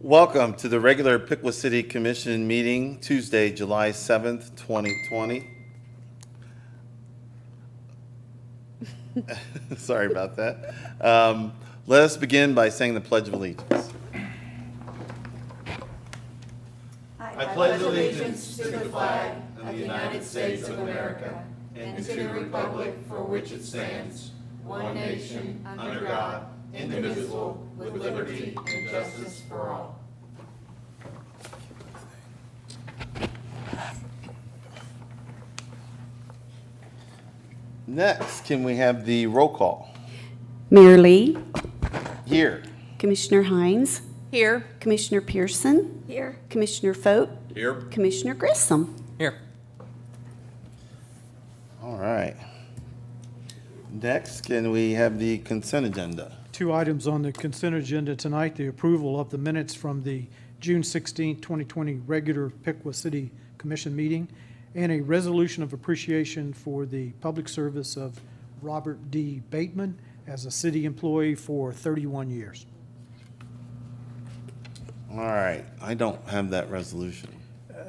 Welcome to the regular Piqua City Commission meeting, Tuesday, July 7th, 2020. Sorry about that. Let us begin by saying the Pledge of Allegiance. I pledge allegiance to the flag of the United States of America and to the republic for which it stands, one nation, under God, indivisible, with liberty and justice for all. Next, can we have the roll call? Mayor Lee, Here. Commissioner Hines, Here. Commissioner Pearson, Here. Commissioner Foat, Here. Commissioner Grissom. Here. All right. Next, can we have the consent agenda? Two items on the consent agenda tonight: the approval of the minutes from the June 16, 2020 regular Piqua City Commission meeting, and a resolution of appreciation for the public service of Robert D. Bateman as a city employee for 31 years. All right, I don't have that resolution.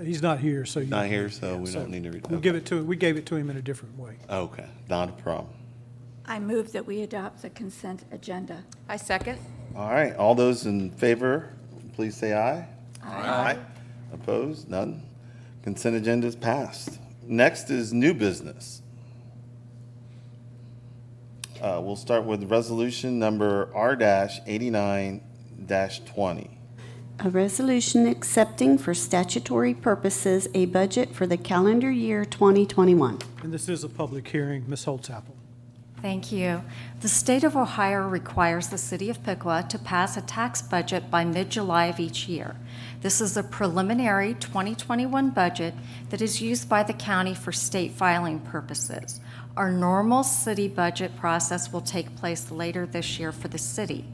He's not here, so you... Not here, so we don't need to read. We gave it to him in a different way. Okay, not a problem. I move that we adopt the consent agenda. I second. All right, all those in favor, please say aye. Aye. Opposed? None? Consent agenda is passed. Next is new business. We'll start with resolution number R-89-20. A resolution accepting for statutory purposes a budget for the calendar year 2021. And this is a public hearing. Ms. Holtzapfel. Thank you. The state of Ohio requires the city of Piqua to pass a tax budget by mid-July of each year. This is a preliminary 2021 budget that is used by the county for state filing purposes. Our normal city budget process will take place later this year for the city.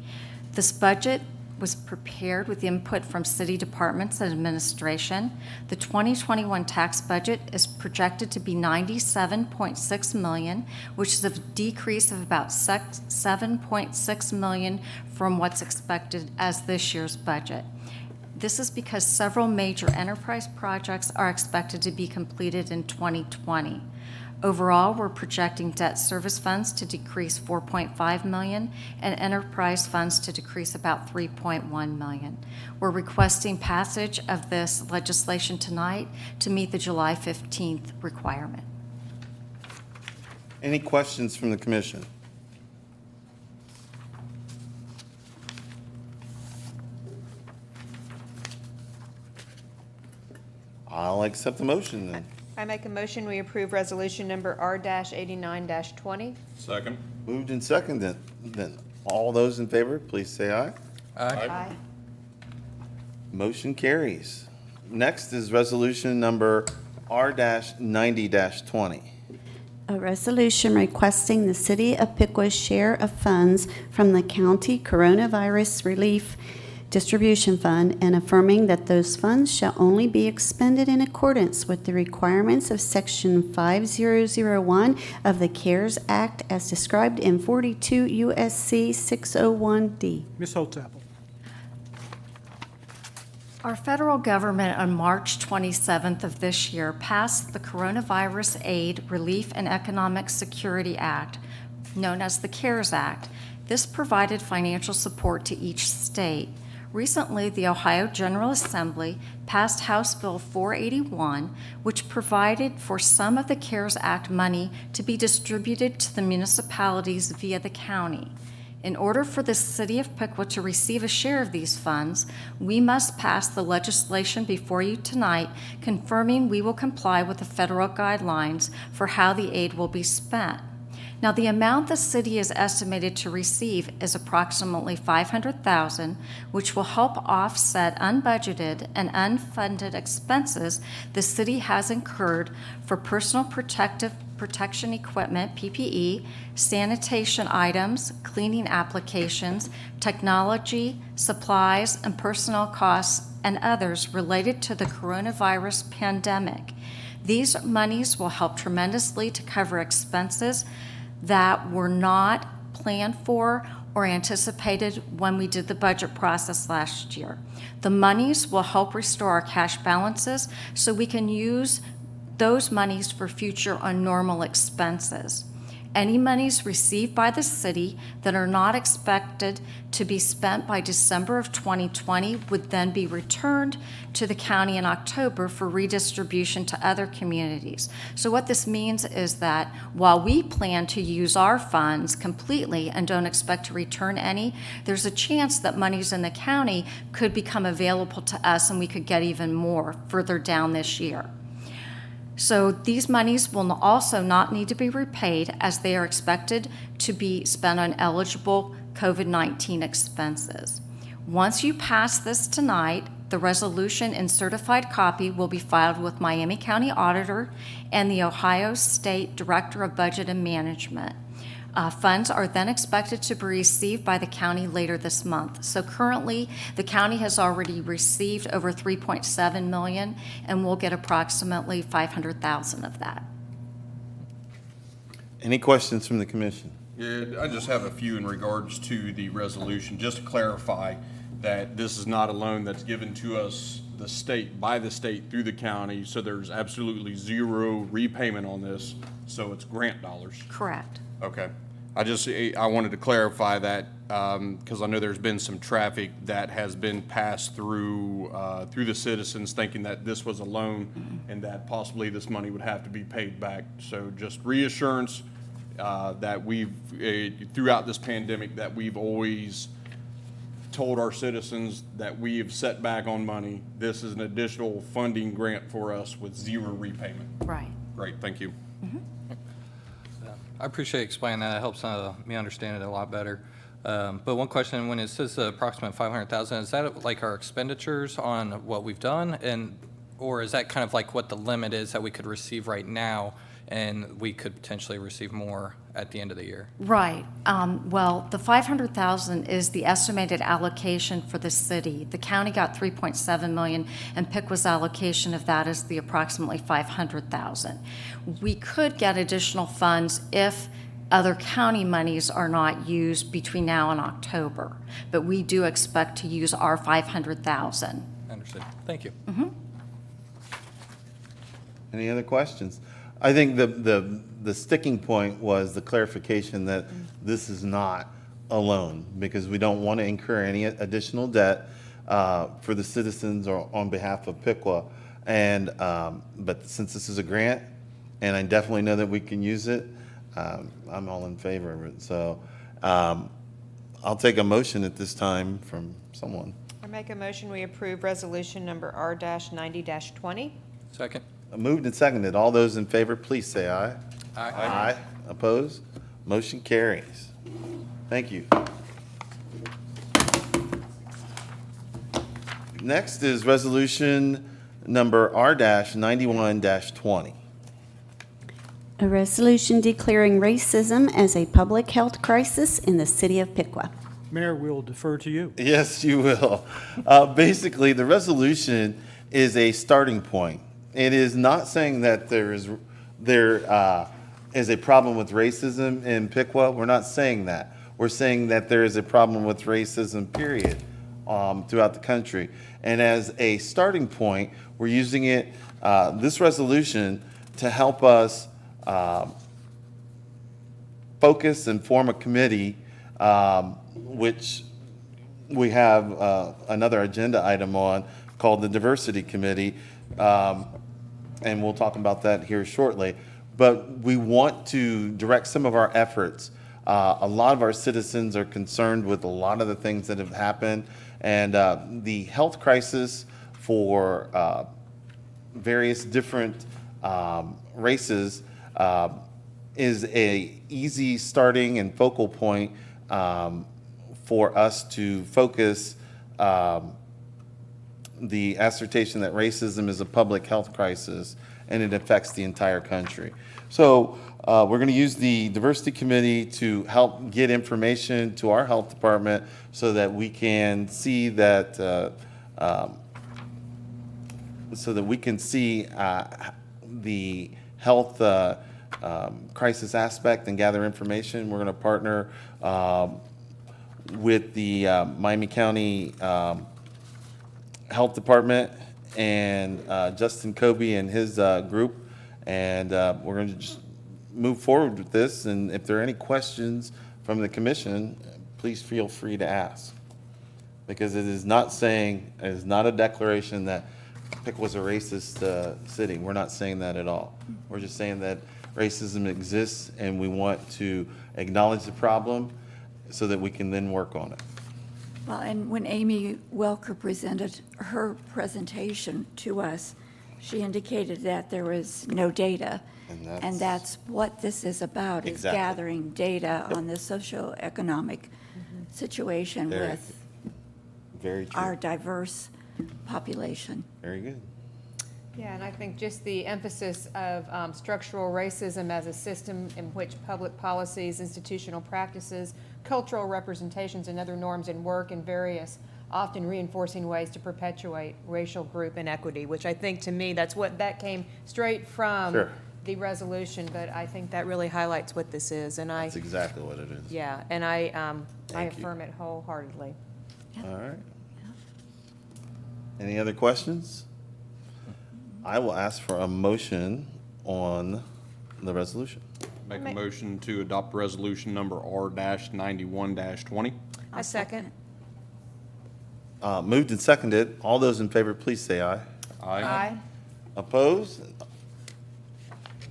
This budget was prepared with input from city departments and administration. The 2021 tax budget is projected to be $97.6 million, which is a decrease of about $7.6 million from what's expected as this year's budget. This is because several major enterprise projects are expected to be completed in 2020. Overall, we're projecting debt service funds to decrease $4.5 million and enterprise funds to decrease about $3.1 million. We're requesting passage of this legislation tonight to meet the July 15th requirement. Any questions from the commission? I'll accept the motion then. I make a motion, we approve resolution number R-89-20. Second. Moved and seconded. Then all those in favor, please say aye. Aye. Motion carries. Next is resolution number R-90-20. A resolution requesting the city of Piqua's share of funds from the county coronavirus relief distribution fund and affirming that those funds shall only be expended in accordance with the requirements of section 5001 of the CARES Act as described in 42 USC 601D. Ms. Holtzapfel. Our federal government on March 27th of this year passed the Coronavirus Aid, Relief, and Economic Security Act, known as the CARES Act. This provided financial support to each state. Recently, the Ohio General Assembly passed House Bill 481, which provided for some of the CARES Act money to be distributed to the municipalities via the county. In order for the city of Piqua to receive a share of these funds, we must pass the legislation before you tonight confirming we will comply with the federal guidelines for how the aid will be spent. Now, the amount the city is estimated to receive is approximately $500,000, which will help offset unbudgeted and unfunded expenses the city has incurred for personal protection equipment, PPE, sanitation items, cleaning applications, technology, supplies, and personnel costs, and others related to the coronavirus pandemic. These monies will help tremendously to cover expenses that were not planned for or anticipated when we did the budget process last year. The monies will help restore our cash balances so we can use those monies for future normal expenses. Any monies received by the city that are not expected to be spent by December of 2020 would then be returned to the county in October for redistribution to other communities. So what this means is that while we plan to use our funds completely and don't expect to return any, there's a chance that monies in the county could become available to us and we could get even more further down this year. So these monies will also not need to be repaid as they are expected to be spent on eligible COVID-19 expenses. Once you pass this tonight, the resolution in certified copy will be filed with Miami County Auditor and the Ohio State Director of Budget and Management. Funds are then expected to be received by the county later this month. So currently, the county has already received over $3.7 million, and we'll get approximately $500,000 of that. Any questions from the commission? Yeah, I just have a few in regards to the resolution, just to clarify that this is not a loan that's given to us by the state through the county, so there's absolutely zero repayment on this, so it's grant dollars. Correct. Okay. I wanted to clarify that, because I know there's been some traffic that has been passed through the citizens thinking that this was a loan and that possibly this money would have to be paid back. So just reassurance that we've, throughout this pandemic, that we've always told our citizens that we have set back on money. This is an additional funding grant for us with zero repayment. Right. Great, thank you. I appreciate you explaining that. It helps me understand it a lot better. But one question, when it says approximate 500,000, is that like our expenditures on what we've done, or is that kind of like what the limit is that we could receive right now, and we could potentially receive more at the end of the year? Right. Well, the $500,000 is the estimated allocation for the city. The county got $3.7 million, and Piqua allocation of that is the approximately $500,000. We could get additional funds if other county monies are not used between now and October, but we do expect to use our $500,000. Understood. Thank you. Any other questions? I think the sticking point was the clarification that this is not a loan, because we don't want to incur any additional debt for the citizens or on behalf of Piqua. And but since this is a grant, and I definitely know that we can use it, I'm all in favor of it. So I'll take a motion at this time from someone. I make a motion, we approve resolution number R-90-20. Second. Moved and seconded. All those in favor, please say aye. Aye. Aye. Opposed? Motion carries. Thank you. Next is resolution number R-91-20. A resolution declaring racism as a public health crisis in the city of Piqua. Mayor, we'll defer to you. Yes, you will. Basically, the resolution is a starting point. It is not saying that there is a problem with racism in Piqua. We're not saying that. We're saying that there is a problem with racism, period, throughout the country. And as a starting point, we're using it, this resolution, to help us focus and form a committee, which we have another agenda item on called the Diversity Committee. And we'll talk about that here shortly. But we want to direct some of our efforts. A lot of our citizens are concerned with a lot of the things that have happened. And the health crisis for various different races is a easy starting and focal point for us to focus the assertion that racism is a public health crisis and it affects the entire country. So we're going to use the Diversity Committee to help get information to our health department so that we can see that the health crisis aspect and gather information. We're going to partner with the Miami County Health Department and Justin Kobe and his group. And we're going to just move forward with this. And if there are any questions from the commission, please feel free to ask. Because it is not saying, it is not a declaration that Pickwa's a racist city. We're not saying that at all. We're just saying that racism exists and we want to acknowledge the problem so that we can then work on it. Well, and when Amy Welker presented her presentation to us, she indicated that there was no data. And that's what this is about, is Exactly. gathering data on the socioeconomic situation Very with Very true. our diverse population. Very good. Yeah, and I think just the emphasis of structural racism as a system in which public policies, institutional practices, cultural representations, and other norms in work in various, often reinforcing ways to perpetuate racial group inequity, which I think, to me, that came straight from Sure. the resolution, but I think that really highlights what this is, and That's exactly what it is. yeah, and I Thank you. affirm it wholeheartedly. All right. Any other questions? I will ask for a motion on the resolution. Make a motion to adopt resolution number R-91-20. A second. Moved and seconded. All those in favor, please say aye. Aye. Opposed?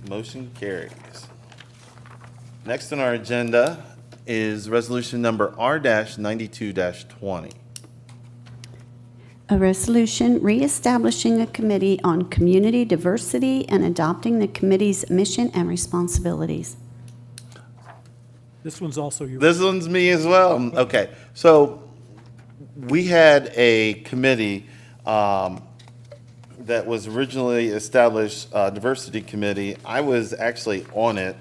Motion carries. Next on our agenda is resolution number R-92-20. A resolution reestablishing a committee on community diversity and adopting the committee's mission and responsibilities. This one's also yours. This one's me as well. Okay, so we had a committee that was originally established, Diversity Committee. I was actually on it.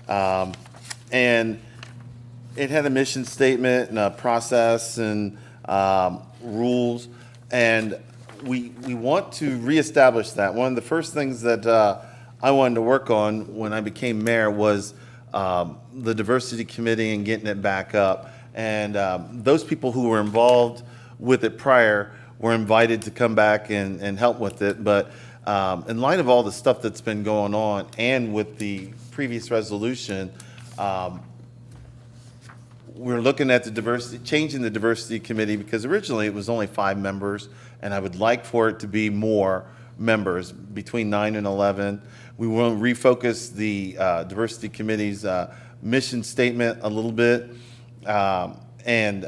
And it had a mission statement and a process and rules. And we want to reestablish that. One of the first things that I wanted to work on when I became mayor was the Diversity Committee and getting it back up. And those people who were involved with it prior were invited to come back and help with it. But in light of all the stuff that's been going on and with the previous resolution, we're looking at the diversity, changing the Diversity Committee, because originally it was only 5 members, and I would like for it to be more members, between 9 and 11. We want to refocus the Diversity Committee's mission statement a little bit, and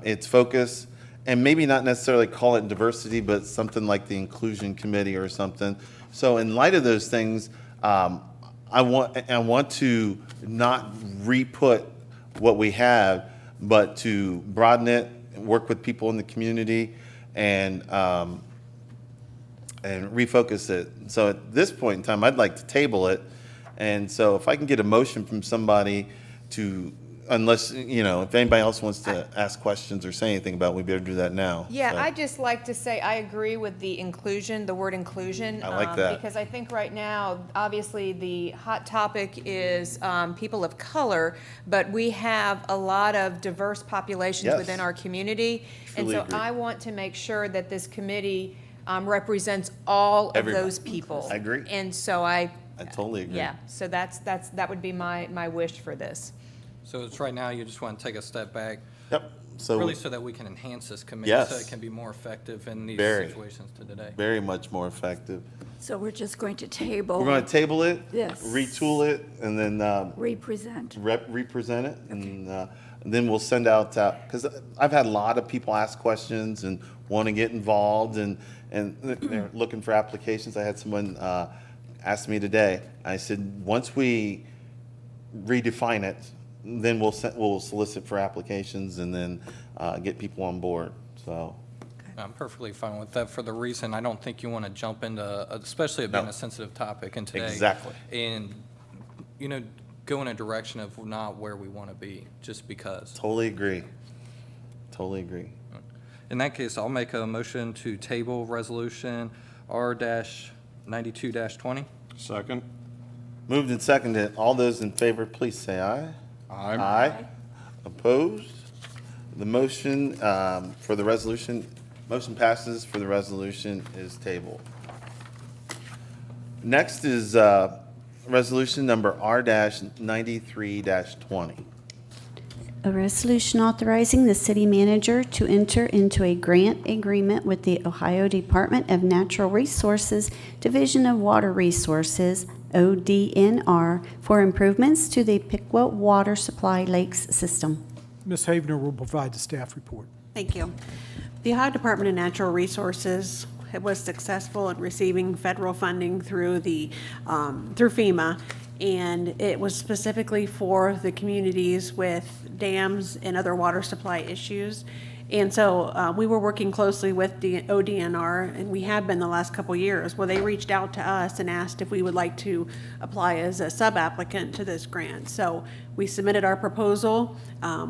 its focus, and maybe not necessarily call it diversity, but something like the Inclusion Committee or something. So in light of those things, I want to not re-put what we have, but to broaden it and work with people in the community and refocus it. So at this point in time, I'd like to table it. And so if I can get a motion from somebody to, unless, if anybody else wants to ask questions or say anything about it, we better do that now. Yeah, So- I'd just like to say I agree with the word inclusion. I like that. Because I think right now, obviously, the hot topic is people of color, but we have a lot of diverse populations Yes. within our community. And Truly so agree. I want to make sure that this committee represents all of Everybody. those people. I agree. And so I totally agree. yeah, so that would be my wish for this. So it's right now, you just want to take a step back, Yep. So really so that we can enhance this committee, Yes. so it can be more effective in these Very. situations to today. very much more effective. So we're just going to table. We're going to table it, Yes. retool it, and then Represent. represent it, and then we'll send out, because I've had a lot of people ask questions and want to get involved, and they're looking for applications. I had someone ask me today. I said, once we redefine it, then we'll solicit for applications and then get people on board, so. I'm perfectly fine with that for the reason, I don't think you want to jump into, especially it being No. a sensitive topic in today. Exactly. And, go in a direction of not where we want to be, just because. Totally agree. Totally agree. In that case, I'll make a motion to table resolution R-92-20. Second. Moved and seconded. All those in favor, please say aye. Aye. Aye. Opposed? The motion for the resolution, motion passes for the resolution is tabled. Next is resolution number R-93-20. A resolution authorizing the city manager to enter into a grant agreement with the Ohio Department of Natural Resources, Division of Water Resources, ODNR, for improvements to the Piqua Water Supply Lakes system. Ms. Havener will provide the staff report. Thank you. The Ohio Department of Natural Resources was successful in receiving federal funding through through FEMA, and it was specifically for the communities with dams and other water supply issues. And so we were working closely with the ODNR, and we have been the last couple years. Well, they reached out to us and asked if we would like to apply as a sub-applicant to this grant. So we submitted our proposal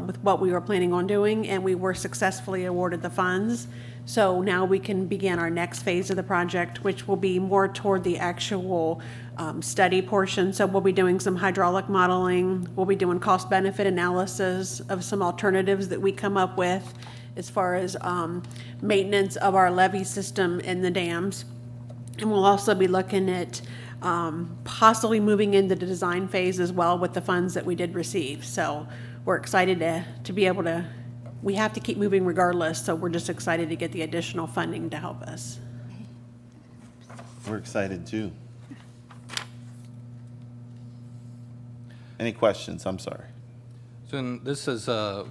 with what we were planning on doing, and we were successfully awarded the funds. So now we can begin our next phase of the project, which will be more toward the actual study portion. So we'll be doing some hydraulic modeling. We'll be doing cost-benefit analysis of some alternatives that we come up with as far as maintenance of our levee system in the dams. And we'll also be looking at possibly moving into the design phase as well with the funds that we did receive. So we're excited to be able to, we have to keep moving regardless, so we're just excited to get the additional funding to help us. We're excited too. Any questions? I'm sorry. So this is,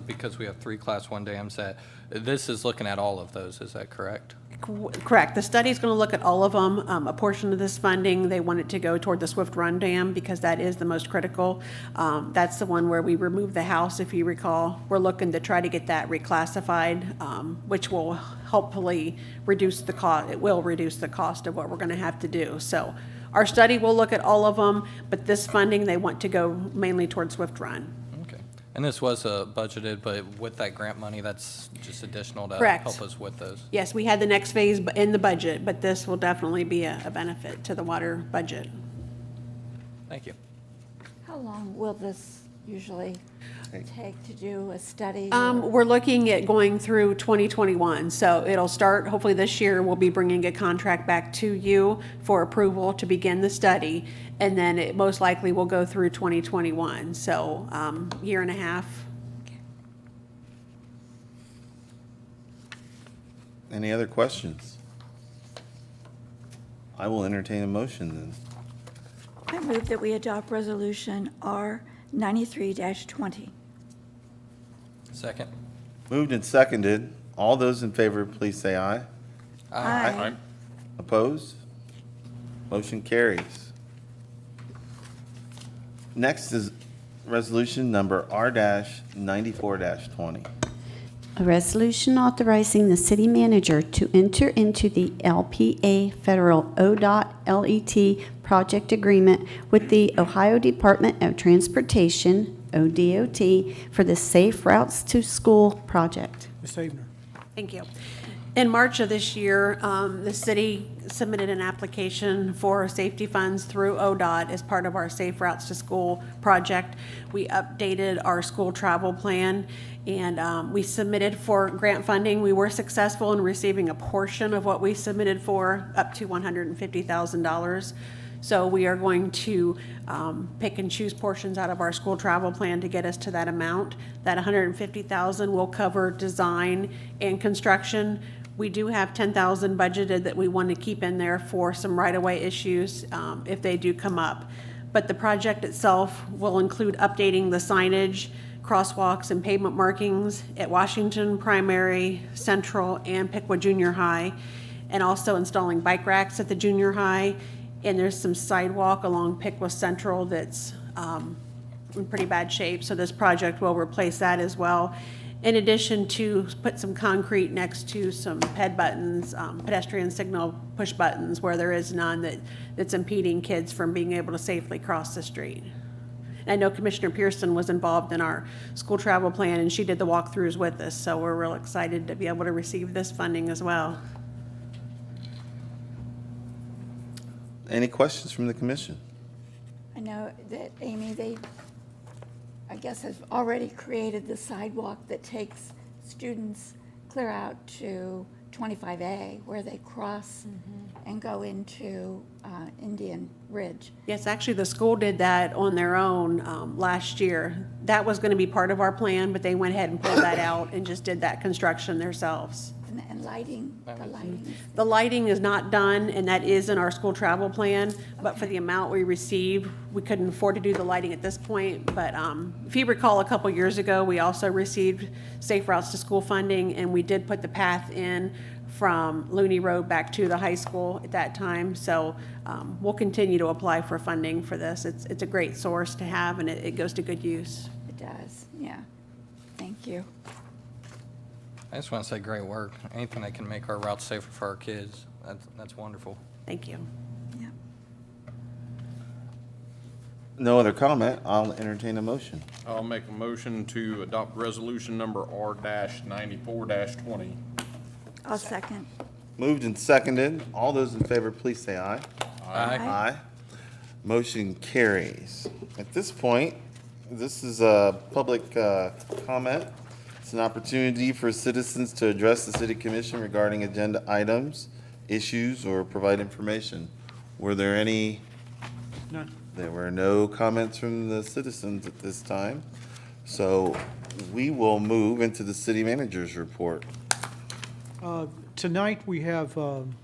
because we have 3 Class 1 dams, that this is looking at all of those, is that correct? Correct. The study's going to look at all of them. A portion of this funding, they want it to go toward the Swift Run Dam because that is the most critical. That's the one where we removed the house, if you recall. We're looking to try to get that reclassified, which will hopefully reduce the cost. It will reduce the cost of what we're going to have to do. So our study will look at all of them, but this funding, they want to go mainly toward Swift Run. Okay. And this was budgeted, but with that grant money, that's just additional to Correct. help us with those? Yes, we had the next phase in the budget, but this will definitely be a benefit to the water budget. Thank you. How long will this usually take to do a study? We're looking at going through 2021, so it'll start, hopefully this year, we'll be bringing a contract back to you for approval to begin the study, and then it most likely will go through 2021, so year and a half. Any other questions? I will entertain a motion then. I move that we adopt Resolution R-93-20. Second? Moved and seconded. All those in favor, please say aye. Aye. Opposed? Motion carries. Next is resolution number R-94-20. A resolution authorizing the city manager to enter into the LPA Federal ODOT LET project agreement with the Ohio Department of Transportation, ODOT, for the Safe Routes to School project. Ms. Havener. Thank you. In March of this year, the city submitted an application for safety funds through ODOT as part of our Safe Routes to School project. We updated our school travel plan, and we submitted for grant funding. We were successful in receiving a portion of what we submitted for, up to $150,000. So we are going to pick and choose portions out of our school travel plan to get us to that amount. That $150,000 will cover design and construction. We do have $10,000 budgeted that we want to keep in there for some right-of-way issues if they do come up. But the project itself will include updating the signage, crosswalks, and pavement markings at Washington Primary, Central, and Piqua Junior High, and also installing bike racks at the junior high. And there's some sidewalk along Piqua Central that's in pretty bad shape, so this project will replace that as well. In addition to put some concrete next to some PED buttons, pedestrian signal push buttons, where there is none that's impeding kids from being able to safely cross the street. And I know Commissioner Pearson was involved in our school travel plan, and she did the walkthroughs with us, so we're real excited to be able to receive this funding as well. Any questions from the commission? I know that, Amy, they, I guess, have already created the sidewalk that takes students clear out to 25A where they cross and go into Indian Ridge. Yes, actually, the school did that on their own last year. That was going to be part of our plan, but they went ahead and pulled that out and just did that construction themselves. And lighting, the lighting. The lighting is not done, and that is in our school travel plan, but for the amount we received, we couldn't afford to do the lighting at this point. But if you recall, a couple years ago, we also received Safe Routes to School funding, and we did put the path in from Looney Road back to the high school at that time. So we'll continue to apply for funding for this. It's a great source to have, and it goes to good use. It does, yeah. Thank you. I just want to say great work. Anything that can make our routes safer for our kids, that's wonderful. Thank you. Yeah. No other comment. I'll entertain a motion. I'll make a motion to adopt resolution number R-94-20. I'll second. Moved and seconded. All those in favor, please say aye. Aye. Aye. Motion carries. At this point, this is a public comment. It's an opportunity for citizens to address the city commission regarding agenda items, issues, or provide information. Were there any? None. There were no comments from the citizens at this time. So we will move into the city manager's report. Tonight, we have Brian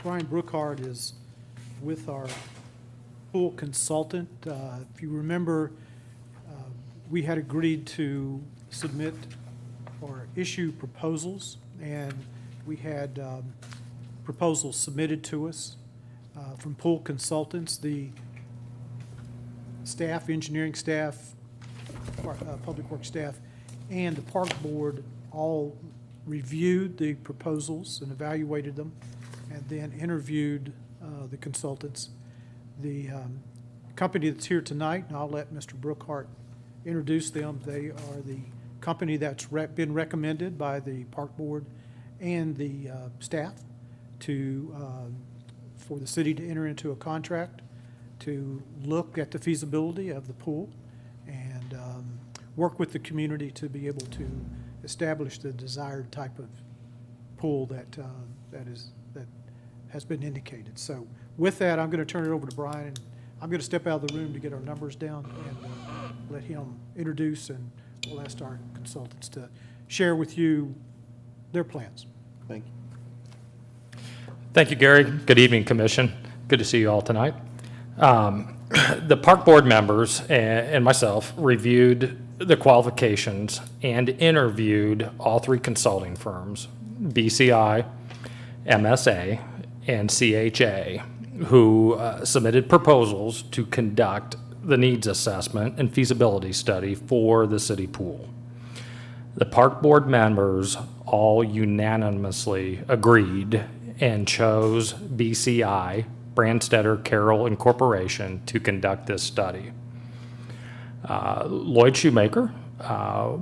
Brookhart is with our pool consultant. If you remember, we had agreed to submit or issue proposals, and we had proposals submitted to us from pool consultants. The staff, engineering staff, public works staff, and the park board all reviewed the proposals and evaluated them, and then interviewed the consultants. The company that's here tonight, and I'll let Mr. Brookhart introduce them. They are the company that's been recommended by the park board and the staff for the city to enter into a contract to look at the feasibility of the pool and work with the community to be able to establish the desired type of pool that has been indicated. So with that, I'm going to turn it over to Brian, and I'm going to step out of the room to get our numbers down and let him introduce, and we'll ask our consultants to share with you their plans. Thank you. Thank you, Gary. Good evening, Commission. Good to see you all tonight. The park board members and myself reviewed the qualifications and interviewed all three consulting firms, BCI, MSA, and CHA, who submitted proposals to conduct the needs assessment and feasibility study for the city pool. The park board members all unanimously agreed and chose BCI, Brandstetter Carroll Incorporation, to conduct this study. Lloyd Shoemaker,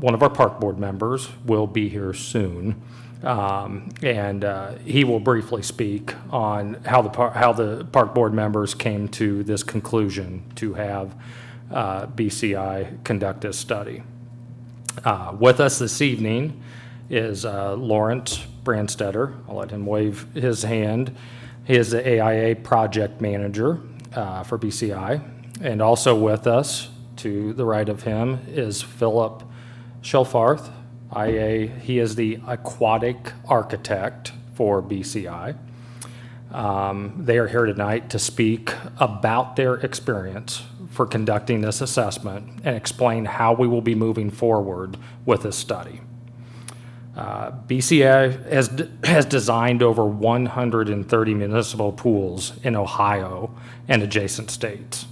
one of our park board members, will be here soon, and he will briefly speak on how the park board members came to this conclusion to have BCI conduct this study. With us this evening is Lawrence Brandstetter. I'll let him wave his hand. He is the AIA project manager for BCI, and also with us to the right of him is Philip Shelfarth, IA. He is the aquatic architect for BCI. They are here tonight to speak about their experience for conducting this assessment and explain how we will be moving forward with this study. BCI has designed over 130 municipal pools in Ohio and adjacent states.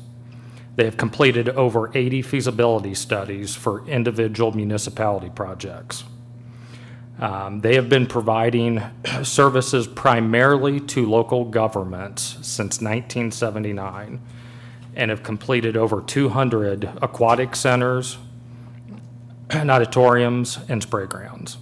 They have completed over 80 feasibility studies for individual municipality projects. They have been providing services primarily to local governments since 1979 and have completed over 200 aquatic centers, auditoriums, and spray grounds.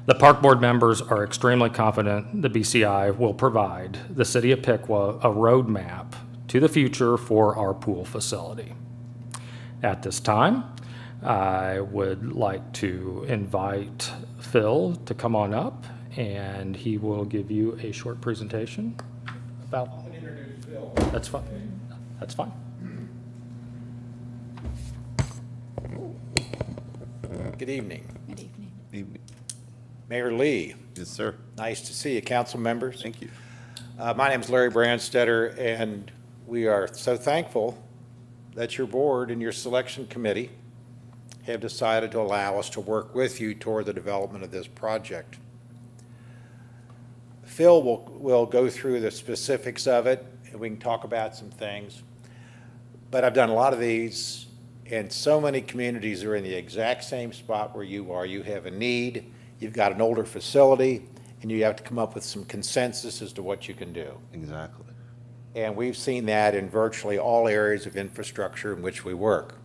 The park board members are extremely confident the BCI will provide the city of Piqua a roadmap to the future for our pool facility. At this time, I would like to invite Phil to come on up, and he will give you a short presentation about. That's fine. That's fine. Good evening. Good evening. Mayor Lee, Yes, sir. nice to see you, council members. Thank you. My name is Larry Brandstetter, and we are so thankful that your board and your selection committee have decided to allow us to work with you toward the development of this project. Phil will go through the specifics of it, and we can talk about some things. But I've done a lot of these, and so many communities are in the exact same spot where you are. You have a need, you've got an older facility, and you have to come up with some consensus as to what you can do. Exactly. And we've seen that in virtually all areas of infrastructure in which we work.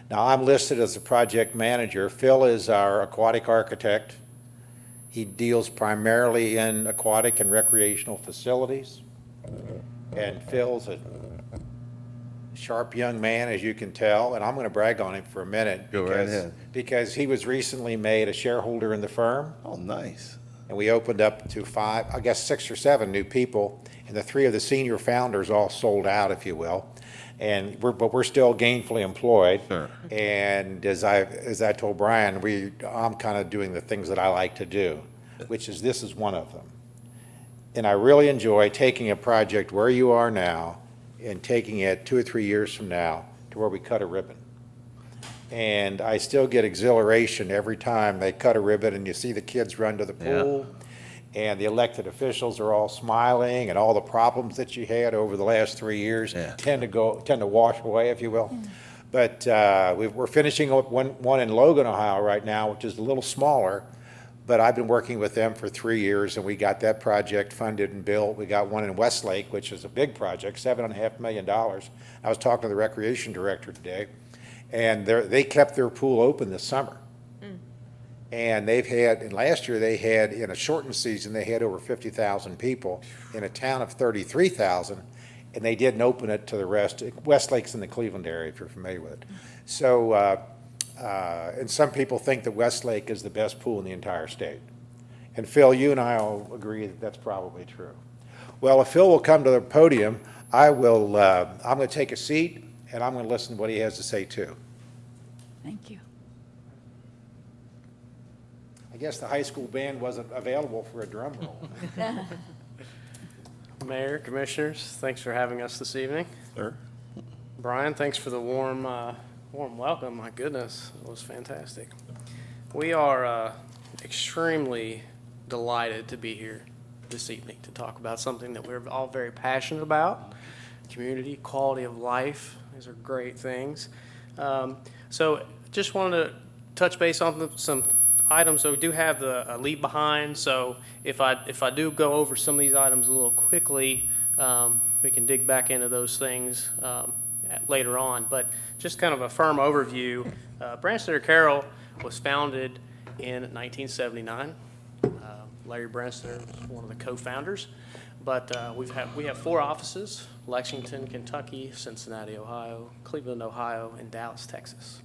Now, I'm listed as a project manager. Phil is our aquatic architect. He deals primarily in aquatic and recreational facilities. And Phil's a sharp young man, as you can tell, and I'm going to brag on him for a minute. Go right ahead. Because he was recently made a shareholder in the firm. Oh, nice. And we opened up to 6 or 7 new people, and the 3 of the senior founders all sold out, if you will. But we're still gainfully employed. Sure. And as I told Brian, I'm kind of doing the things that I like to do, which is this is one of them. And I really enjoy taking a project where you are now and taking it 2 or 3 years from now to where we cut a ribbon. And I still get exhilaration every time they cut a ribbon and you see the kids run to the pool. And the elected officials are all smiling, and all the problems that you had over the last 3 years tend to wash away, if you will. But we're finishing up one in Logan, Ohio right now, which is a little smaller. But I've been working with them for 3 years, and we got that project funded and built. We got one in Westlake, which is a big project, $7.5 million. I was talking to the recreation director today, and they kept their pool open this summer. And last year they had, in a shortened season, they had over 50,000 people in a town of 33,000, and they didn't open it to the rest. Westlake's in the Cleveland area, if you're familiar with it. So, and some people think that Westlake is the best pool in the entire state. And Phil, you and I all agree that that's probably true. Well, if Phil will come to the podium, I'm going to take a seat, and I'm going to listen to what he has to say too. Thank you. I guess the high school band wasn't available for a drum roll. Mayor, Commissioners, thanks for having us this evening. Sir. Brian, thanks for the warm welcome. My goodness, it was fantastic. We are extremely delighted to be here this evening to talk about something that we're all very passionate about. Community, quality of life, these are great things. So just wanted to touch base on some items. So we do have the leave behind. So if I do go over some of these items a little quickly, we can dig back into those things later on. But just kind of a firm overview. Brandstetter Carroll was founded in 1979. Larry Brandstetter was one of the co-founders. But we have 4 offices: Lexington, Kentucky, Cincinnati, Ohio, Cleveland, Ohio, and Dallas, Texas.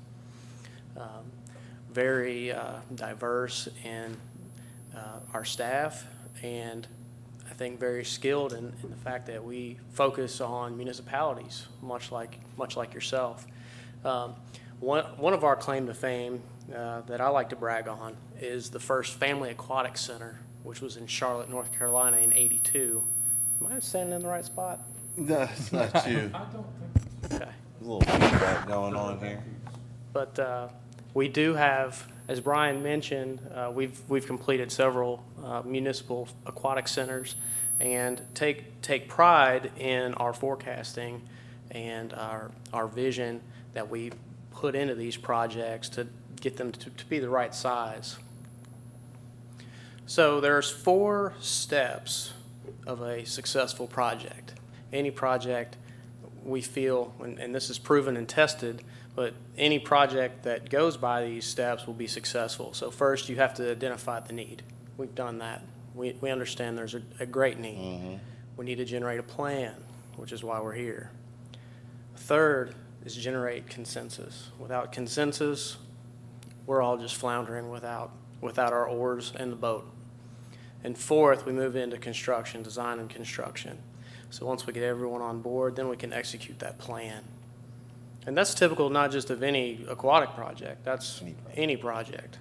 Very diverse in our staff, and I think very skilled in the fact that we focus on municipalities, much like yourself. One of our claim to fame that I like to brag on is the first family aquatic center, which was in Charlotte, North Carolina in '82. Am I standing in the right spot? No, it's not you. I don't think. Okay. A little feedback going on here. But we do have, as Brian mentioned, we've completed several municipal aquatic centers, and take pride in our forecasting and our vision that we put into these projects to get them to be the right size. So there's 4 steps of a successful project. Any project we feel, and this is proven and tested, but any project that goes by these steps will be successful. So first, you have to identify the need. We've done that. We understand there's a great need. Mm-hmm. We need to generate a plan, which is why we're here. Third, is generate consensus. Without consensus, we're all just floundering without our oars in the boat. And fourth, we move into construction, design and construction. So once we get everyone on board, then we can execute that plan. And that's typical not just of any aquatic project, that's any project.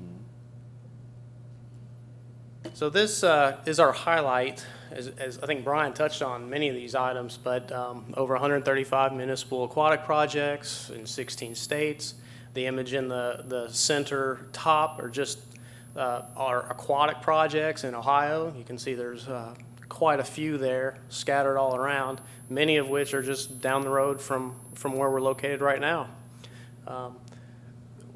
So this is our highlight, as I think Brian touched on many of these items, but over 135 municipal aquatic projects in 16 states. The image in the center top are just our aquatic projects in Ohio. You can see there's quite a few there scattered all around, many of which are just down the road from where we're located right now.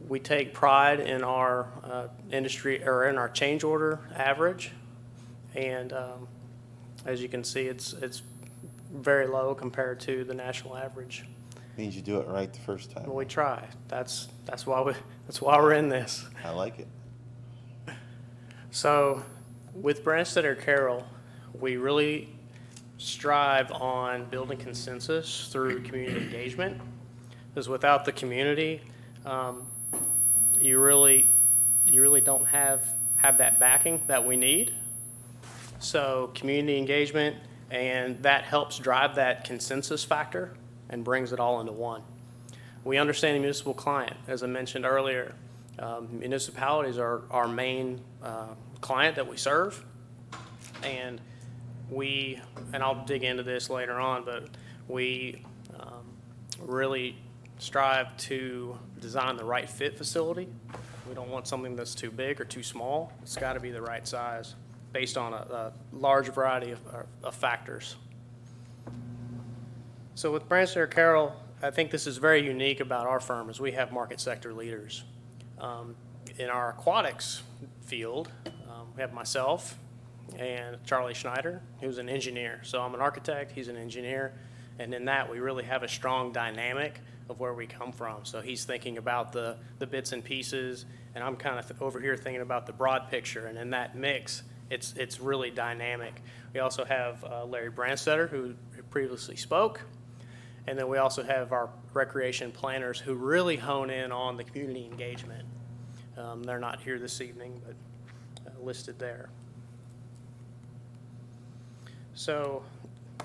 We take pride in our industry, or in our change order average, and as you can see, it's very low compared to the national average. Means you do it right the first time. We try. That's why we're in this. I like it. So, with Branstetter Carroll, we really strive on building consensus through community engagement. Because without the community, you really don't have that backing that we need. So community engagement, and that helps drive that consensus factor and brings it all into one. We understand the municipal client. As I mentioned earlier, municipalities are our main client that we serve. And I'll dig into this later on, but we really strive to design the right fit facility. We don't want something that's too big or too small. It's got to be the right size based on a large variety of factors. So with Branstetter Carroll, I think this is very unique about our firm is we have market sector leaders. In our aquatics field, we have myself and Charlie Schneider, who's an engineer. So I'm an architect, he's an engineer, and in that we really have a strong dynamic of where we come from. So he's thinking about the bits and pieces, and I'm kind of over here thinking about the broad picture, and in that mix, it's really dynamic. We also have Larry Branstetter, who previously spoke, and then we also have our recreation planners who really hone in on the community engagement. They're not here this evening, but listed there. So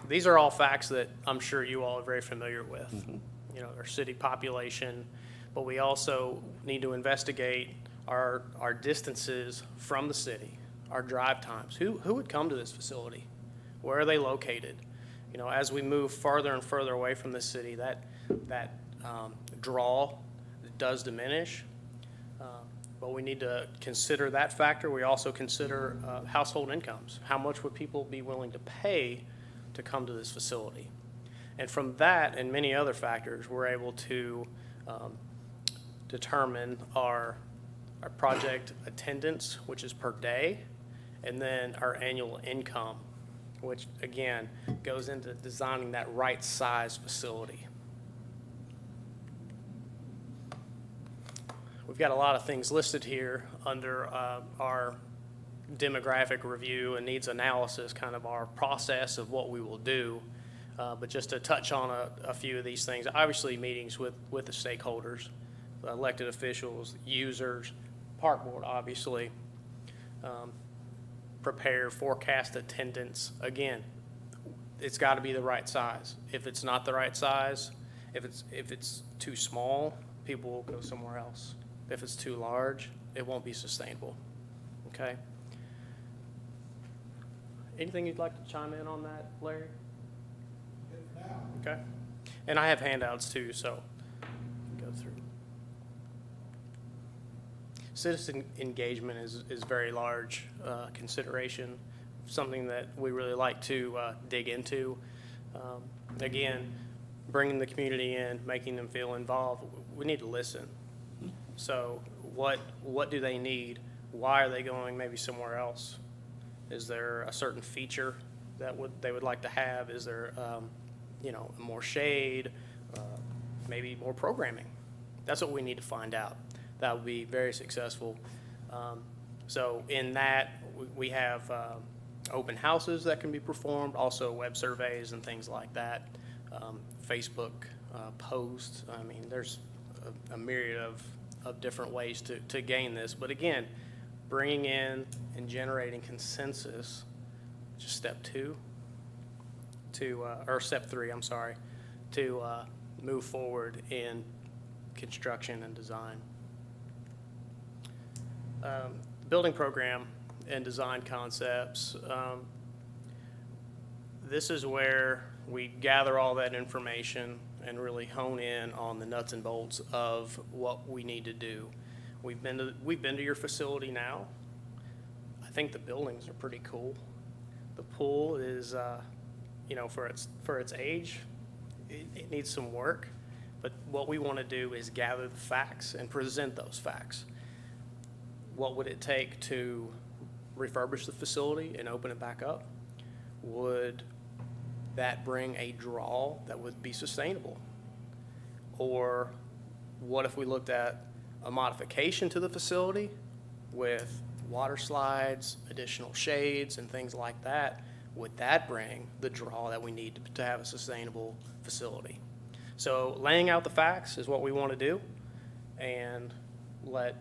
these are all facts that I'm sure you all are very familiar with. Mm-hmm. You know, our city population, but we also need to investigate our distances from the city, our drive times. Who would come to this facility? Where are they located? You know, as we move farther and further away from the city, that draw does diminish. But we need to consider that factor. We also consider household incomes. How much would people be willing to pay to come to this facility? And from that and many other factors, we're able to determine our project attendance, which is per day, and then our annual income, which again goes into designing that right size facility. We've got a lot of things listed here under our demographic review and needs analysis, kind of our process of what we will do. But just to touch on a few of these things, obviously meetings with the stakeholders, elected officials, users, park board, obviously. Prepare, forecast attendance. Again, it's got to be the right size. If it's not the right size, if it's too small, people will go somewhere else. If it's too large, it won't be sustainable. Okay? Anything you'd like to chime in on that, Larry? Okay. And I have handouts too, so go through. Citizen engagement is very large consideration, something that we really like to dig into. Again, bringing the community in, making them feel involved. We need to listen. So what do they need? Why are they going maybe somewhere else? Is there a certain feature that they would like to have? Is there more shade, maybe more programming? That's what we need to find out. That would be very successful. So in that, we have open houses that can be performed, also web surveys and things like that, Facebook posts. I mean, there's a myriad of different ways to gain this. But again, bringing in and generating consensus, which is step two, or step three, I'm sorry, to move forward in construction and design. Building program and design concepts. This is where we gather all that information and really hone in on the nuts and bolts of what we need to do. We've been to your facility now. I think the buildings are pretty cool. The pool is, for its age, it needs some work. But what we want to do is gather the facts and present those facts. What would it take to refurbish the facility and open it back up? Would that bring a draw that would be sustainable? Or what if we looked at a modification to the facility with water slides, additional shades, and things like that? Would that bring the draw that we need to have a sustainable facility? So laying out the facts is what we want to do, and let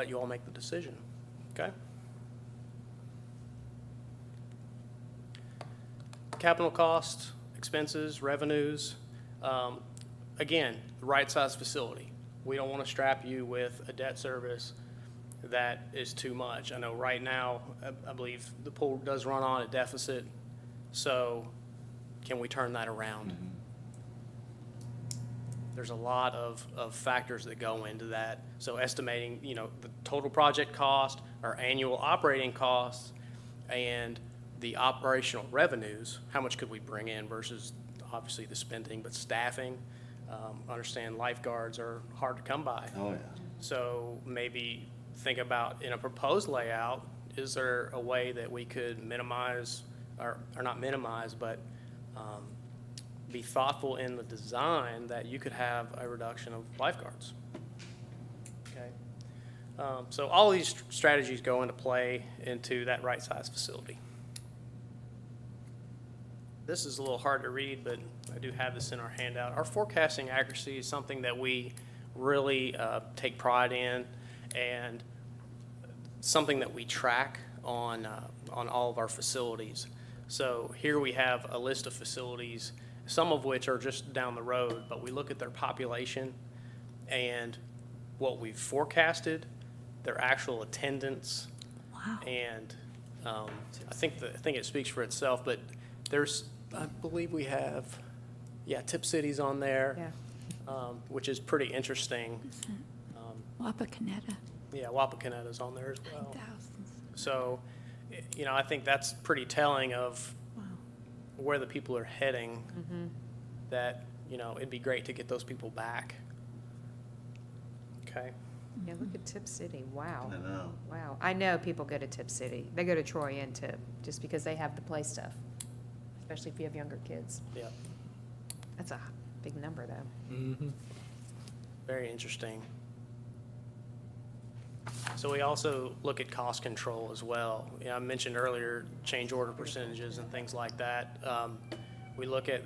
you all make the decision, okay? Capital costs, expenses, revenues. Again, the right size facility. We don't want to strap you with a debt service that is too much. I know right now, I believe the pool does run on a deficit, so can we turn that around? Mm-hmm. There's a lot of factors that go into that. So estimating, the total project cost, our annual operating costs, and the operational revenues, how much could we bring in versus obviously the spending, but staffing. Understand lifeguards are hard to come by. Oh, yeah. So maybe think about in a proposed layout, is there a way that we could minimize, or not minimize, but be thoughtful in the design that you could have a reduction of lifeguards? Okay. So all these strategies go into play into that right size facility. This is a little hard to read, but I do have this in our handout. Our forecasting accuracy is something that we really take pride in, and something that we track on all of our facilities. So here we have a list of facilities, some of which are just down the road, but we look at their population and what we've forecasted, their actual attendance. Wow. And I think it speaks for itself, but I believe we have, Tip City's on there, which is pretty interesting. Wapakoneta, Yeah, Wapakoneta's on there as well. thousands. So, I think that's pretty telling of where the people are heading, that, it'd be great to get those people back. Okay. Yeah, look at Tip City. Wow. I know. Wow. I know people go to Tip City. They go to Troy and Tip just because they have the play stuff, especially if you have younger kids. Yeah, That's a big number, though. Mm-hmm. very interesting. So we also look at cost control as well. I mentioned earlier change order percentages and things like that. We look at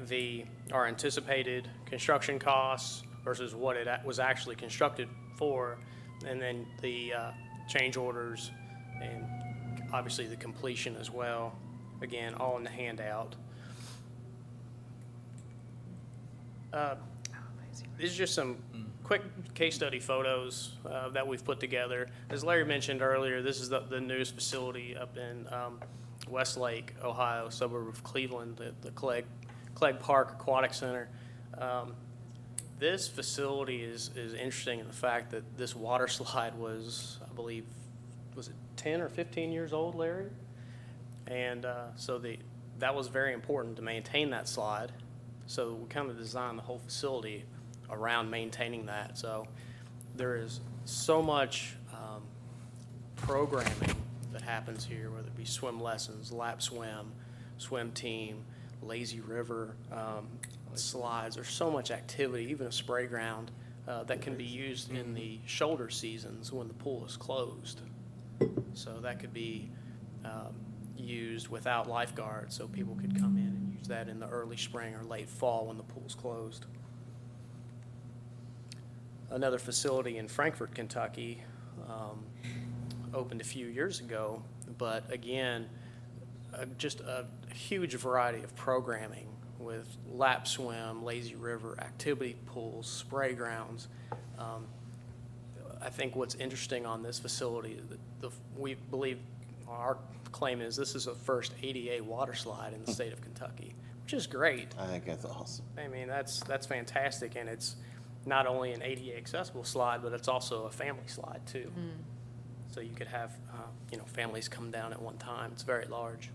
our anticipated construction costs versus what it was actually constructed for, and then the change orders, and obviously the completion as well. Again, all in the handout. These are just some quick case study photos that we've put together. As Larry mentioned earlier, this is the newest facility up in Westlake, Ohio, suburb of Cleveland, the Clegg Park Aquatic Center. This facility is interesting in the fact that this water slide was, I believe, was it 10 or 15 years old, Larry? And so that was very important to maintain that slide. So we kind of designed the whole facility around maintaining that. So there is so much programming that happens here, whether it be swim lessons, lap swim, swim team, lazy river, slides. There's so much activity, even a spray ground that can be used in the shoulder seasons when the pool is closed. So that could be used without lifeguards, so people could come in and use that in the early spring or late fall when the pool's closed. another facility in Frankfort, Kentucky, opened a few years ago. But again, just a huge variety of programming with lap swim, lazy river, activity pools, spray grounds. I think what's interesting on this facility, we believe, our claim is this is the first ADA water slide in the state of Kentucky, which is great. I think that's awesome. I mean, that's fantastic, and it's not only an ADA accessible slide, but it's also a family slide too. So you could have, families come down at one time. It's very large.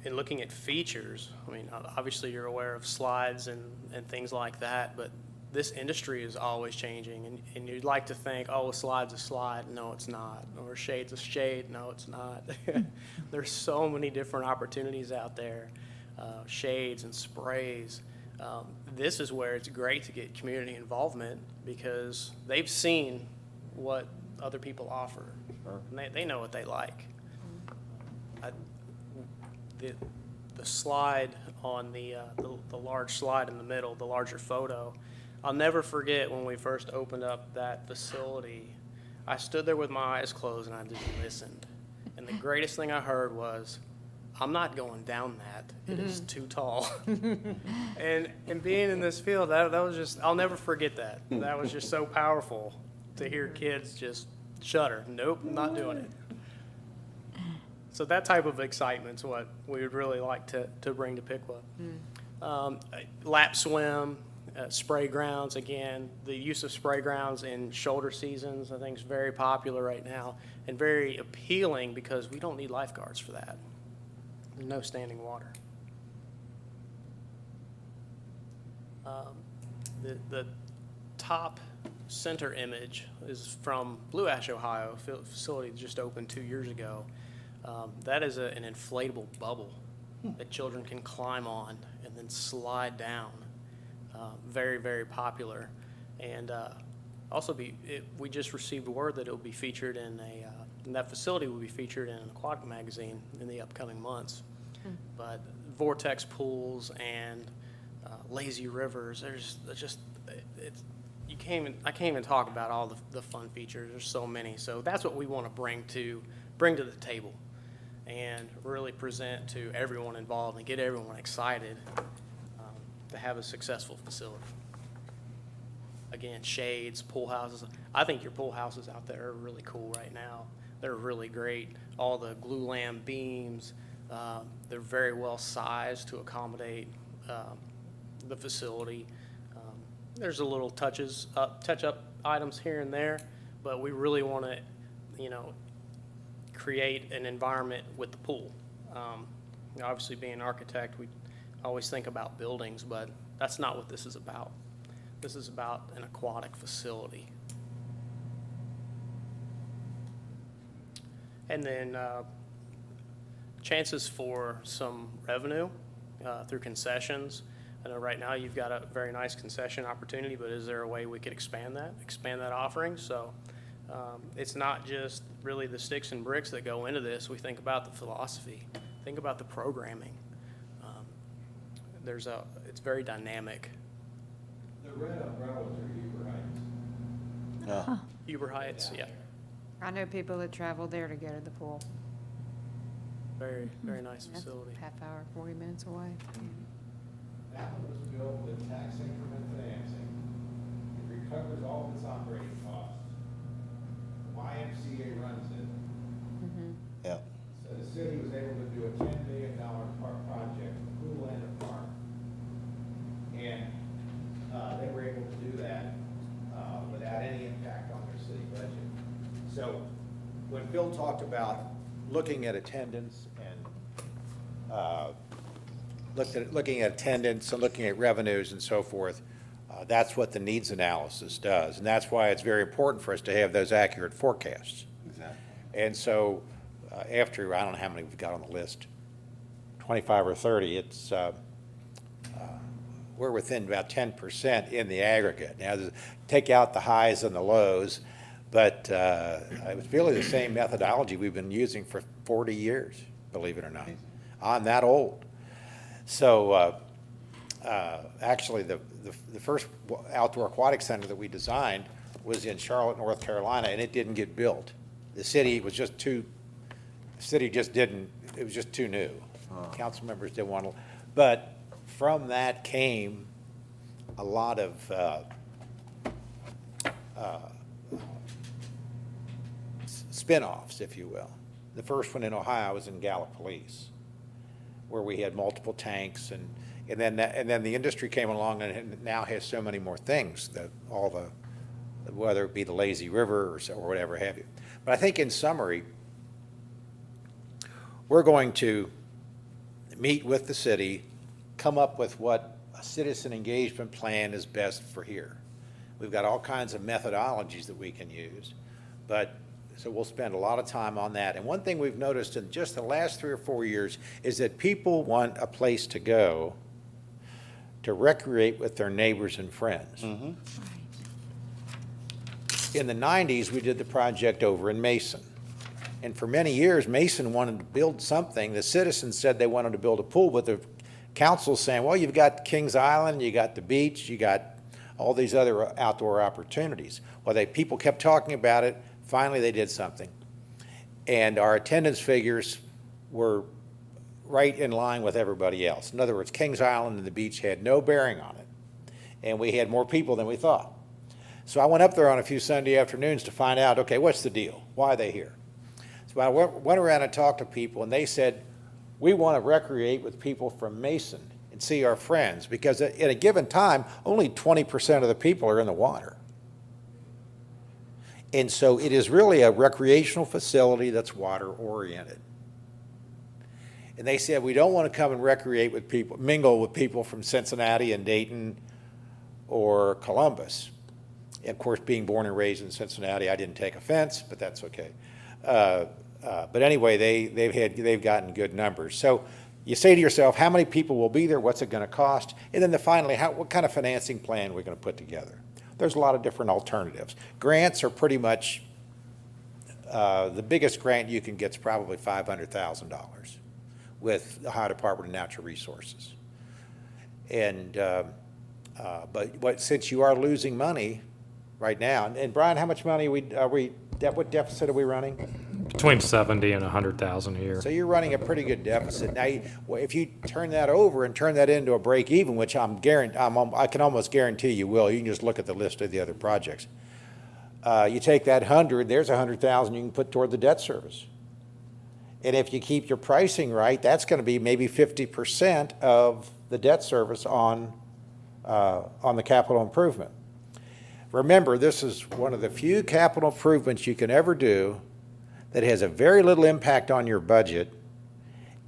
In looking at features, I mean, obviously you're aware of slides and things like that, but this industry is always changing, and you'd like to think, oh, a slide's a slide. No, it's not. Or a shade's a shade. No, it's not. There's so many different opportunities out there, shades and sprays. This is where it's great to get community involvement because they've seen what other people offer. And they know what they like. The slide on the large slide in the middle, the larger photo, I'll never forget when we first opened up that facility. I stood there with my eyes closed and I just listened. And the greatest thing I heard was, I'm not going down that. It is too tall. and being in this field, that was just, I'll never forget that. That was just so powerful to hear kids just shudder. Nope, I'm not doing it. So that type of excitement's what we would really like to bring to Piqua. Lap swim, spray grounds, again, the use of spray grounds in shoulder seasons I think is very popular right now and very appealing because we don't need lifeguards for that. There's no standing water. The top center image is from Blue Ash, Ohio, a facility that just opened 2 years ago. That is an inflatable bubble that children can climb on and then slide down. Very, very popular. And we just received word that it will be featured in that facility will be featured in an aquatic magazine in the upcoming months. But vortex pools and lazy rivers, I can't even talk about all the fun features. There's so many. So that's what we want to bring to the table and really present to everyone involved and get everyone excited to have a successful facility. Again, shades, pool houses. I think your pool houses out there are really cool right now. They're really great. All the glue lamb beams, they're very well sized to accommodate the facility. There's a little touch-up items here and there, but we really want to, create an environment with the pool. Obviously, being an architect, we always think about buildings, but that's not what this is about. This is about an aquatic facility. And then chances for some revenue through concessions. I know right now you've got a very nice concession opportunity, but is there a way we could expand that offering? So it's not just really the sticks and bricks that go into this. We think about the philosophy, think about the programming. It's very dynamic. The red umbrellas are Huber Heights. Huber Heights, yeah. I know people that travel there to go to the pool. Very, very nice That's facility. half hour, 40 minutes away. That one was built with tax increment financing. It recovers all of its operating costs. YMCA runs it. Yeah. So the city was able to do a $10 million park project, pool and a park. And they were able to do that without any impact on their city budget. So when Phil talked about looking at attendance and looking at attendance and looking at revenues and so forth, that's what the needs analysis does. And that's why it's very important for us to have those accurate forecasts. Exactly. And so after, I don't know how many we've got on the list, 25 or 30, it's, we're within about 10% in the aggregate. Now, take out the highs and the lows, but it was really the same methodology we've been using for 40 years, believe it or not. I'm that old. So actually, the first outdoor aquatic center that we designed was in Charlotte, North Carolina, and it didn't get built. The city was just too, the city just didn't, it was just too new. Council members didn't want to, but from that came a lot of spin-offs, if you will. The first one in Ohio was in Gallipolis, where we had multiple tanks, and then the industry came along and it now has so many more things, that all the, whether it be the lazy river or whatever have you. But I think in summary, we're going to meet with the city, come up with what a citizen engagement plan is best for here. We've got all kinds of methodologies that we can use, but so we'll spend a lot of time on that. And one thing we've noticed in just the last 3 or 4 years is that people want a place to go to recreate with their neighbors and friends. In the 90s, we did the project over in Mason. And for many years, Mason wanted to build something. The citizens said they wanted to build a pool, but the council's saying, well, you've got Kings Island, you got the beach, you got all these other outdoor opportunities. Well, people kept talking about it. Finally, they did something. And our attendance figures were right in line with everybody else. In other words, Kings Island and the beach had no bearing on it. And we had more people than we thought. So I went up there on a few Sunday afternoons to find out, okay, what's the deal? Why are they here? So I went around and talked to people, and they said, we want to recreate with people from Mason and see our friends, because at a given time, only 20% of the people are in the water. And so it is really a recreational facility that's water-oriented. And they said, we don't want to come and recreate with people, mingle with people from Cincinnati and Dayton or Columbus. And of course, being born and raised in Cincinnati, I didn't take offense, but that's okay. But anyway, they've gotten good numbers. So you say to yourself, how many people will be there? What's it going to cost? And then finally, what kind of financing plan are we going to put together? There's a lot of different alternatives. Grants are pretty much, the biggest grant you can get is probably $500,000 with the Ohio Department of Natural Resources. And, but since you are losing money right now, and Brian, how much money what deficit are we running? Between 70 and 100,000 a year. So you're running a pretty good deficit. Now, if you turn that over and turn that into a break even, which I can almost guarantee you will, you can just look at the list of the other projects. You take that 100, there's 100,000 you can put toward the debt service. And if you keep your pricing right, that's going to be maybe 50% of the debt service on the capital improvement. Remember, this is one of the few capital improvements you can ever do that has a very little impact on your budget,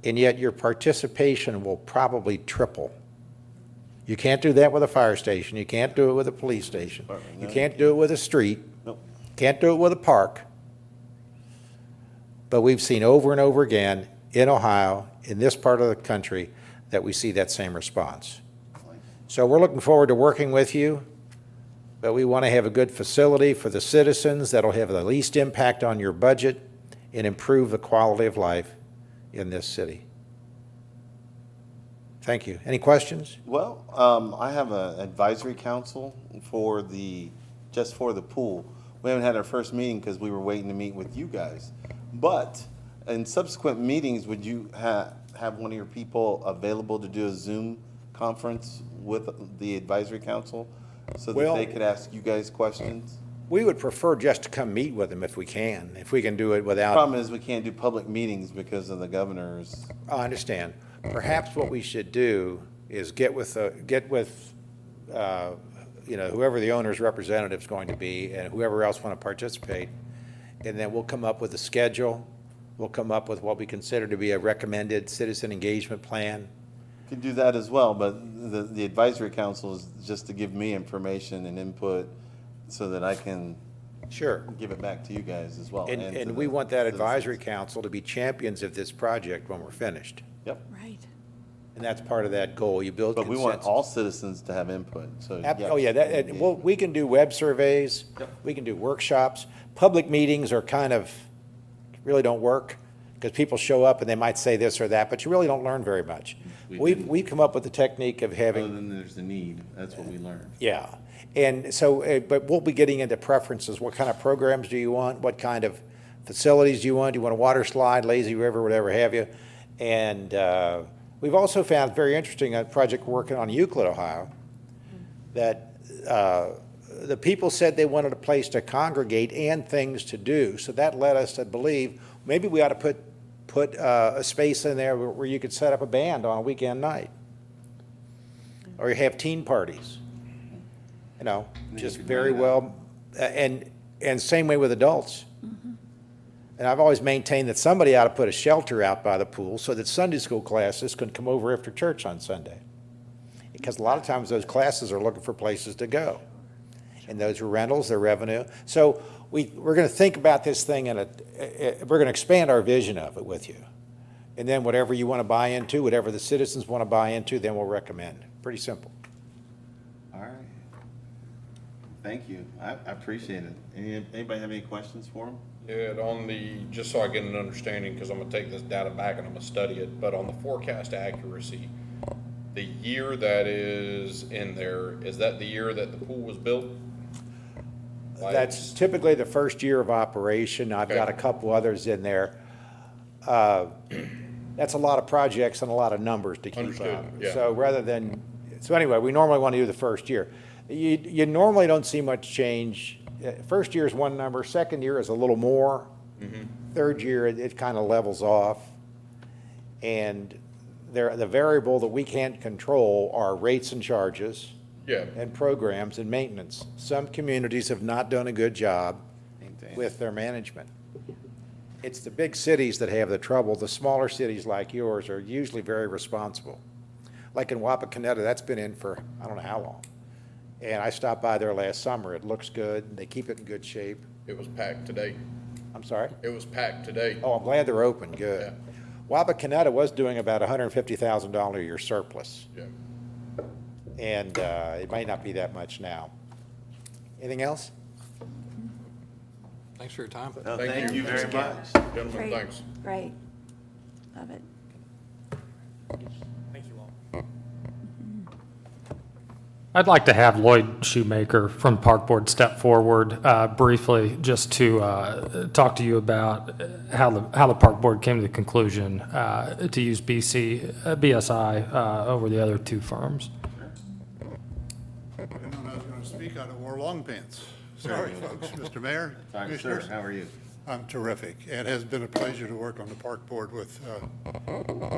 and yet your participation will probably triple. You can't do that with a fire station. You can't do it with a police station. You can't do it with a street. Can't do it with a park. But we've seen over and over again in Ohio, in this part of the country, that we see that same response. So we're looking forward to working with you, but we want to have a good facility for the citizens that'll have the least impact on your budget and improve the quality of life in this city. Thank you. Any questions? Well, I have an advisory council just for the pool. We haven't had our first meeting because we were waiting to meet with you guys. But in subsequent meetings, would you have one of your people available to do a Zoom conference with the advisory council so that they could ask you guys questions? We would prefer just to come meet with them if we can do it without. The problem is we can't do public meetings because of the governor's. I understand. Perhaps what we should do is get with whoever the owner's representative is going to be and whoever else want to participate, and then we'll come up with a schedule. We'll come up with what we consider to be a recommended citizen engagement plan. Could do that as well, but the advisory council is just to give me information and input so that I can give it back to you guys as well. And we want that advisory council to be champions of this project when we're finished. Yep. Right. And that's part of that goal. You build But consensus. we want all citizens to have input, so. We can do web surveys. Yep. We can do workshops. Public meetings are really don't work. Because people show up and they might say this or that, but you really don't learn very much. We've come up with the technique of Other having, than there's a need, that's what we learned. yeah. And so, but we'll be getting into preferences. What kind of programs do you want? What kind of facilities do you want? Do you want a water slide, lazy river, whatever have you? And we've also found very interesting, a project we're working on in Euclid, Ohio, that the people said they wanted a place to congregate and things to do. So that led us to believe maybe we ought to put a space in there where you could set up a band on a weekend night. Or you have teen parties. You know, just very well, and same way with adults. And I've always maintained that somebody ought to put a shelter out by the pool so that Sunday school classes can come over after church on Sunday. Because a lot of times those classes are looking for places to go. And those are rentals, they're revenue. So we're going to think about this thing and we're going to expand our vision of it with you. And then whatever you want to buy into, whatever the citizens want to buy into, then we'll recommend. Pretty simple. All right. Thank you. I appreciate it. Anybody have any questions for him? Yeah, on the, just so I get an understanding, because I'm gonna take this data back and I'm gonna study it, but on the forecast accuracy, the year that is in there, is that the year that the pool was built? Like- That's typically the first year of operation. I've got a couple others in there. That's a lot of projects and a lot of numbers to keep Understood, up. yeah. So anyway, we normally want to do the first year. You normally don't see much change. First year is one number, second year is a little more. Third year, it kind of levels off. And the variable that we can't control are rates and charges. Yeah. And programs and maintenance. Some communities have not done a good job with their management. It's the big cities that have the trouble. The smaller cities like yours are usually very responsible. Like in Wapakoneta, that's been in for I don't know how long. And I stopped by there last summer. It looks good. They keep it in good shape. It was packed today. I'm sorry? It was packed today. Oh, I'm glad they're open. Good. Yeah. Wapakoneta was doing about $150,000 a year surplus. Yeah. And it might not be that much now. Anything else? Thanks for your time. No, Thank thank you. you very much. Gentlemen, Great. thanks. Great. Love it. Thank you all. I'd like to have Lloyd Shoemaker from Park Board step forward briefly, just to talk to you about how the Park Board came to the conclusion to use BSI over the other two firms. I was going to speak out of wore long pants. Sorry, folks. Mr. Mayor, All right, sir, Commissioners. how are you? I'm terrific. It has been a pleasure to work on the Park Board with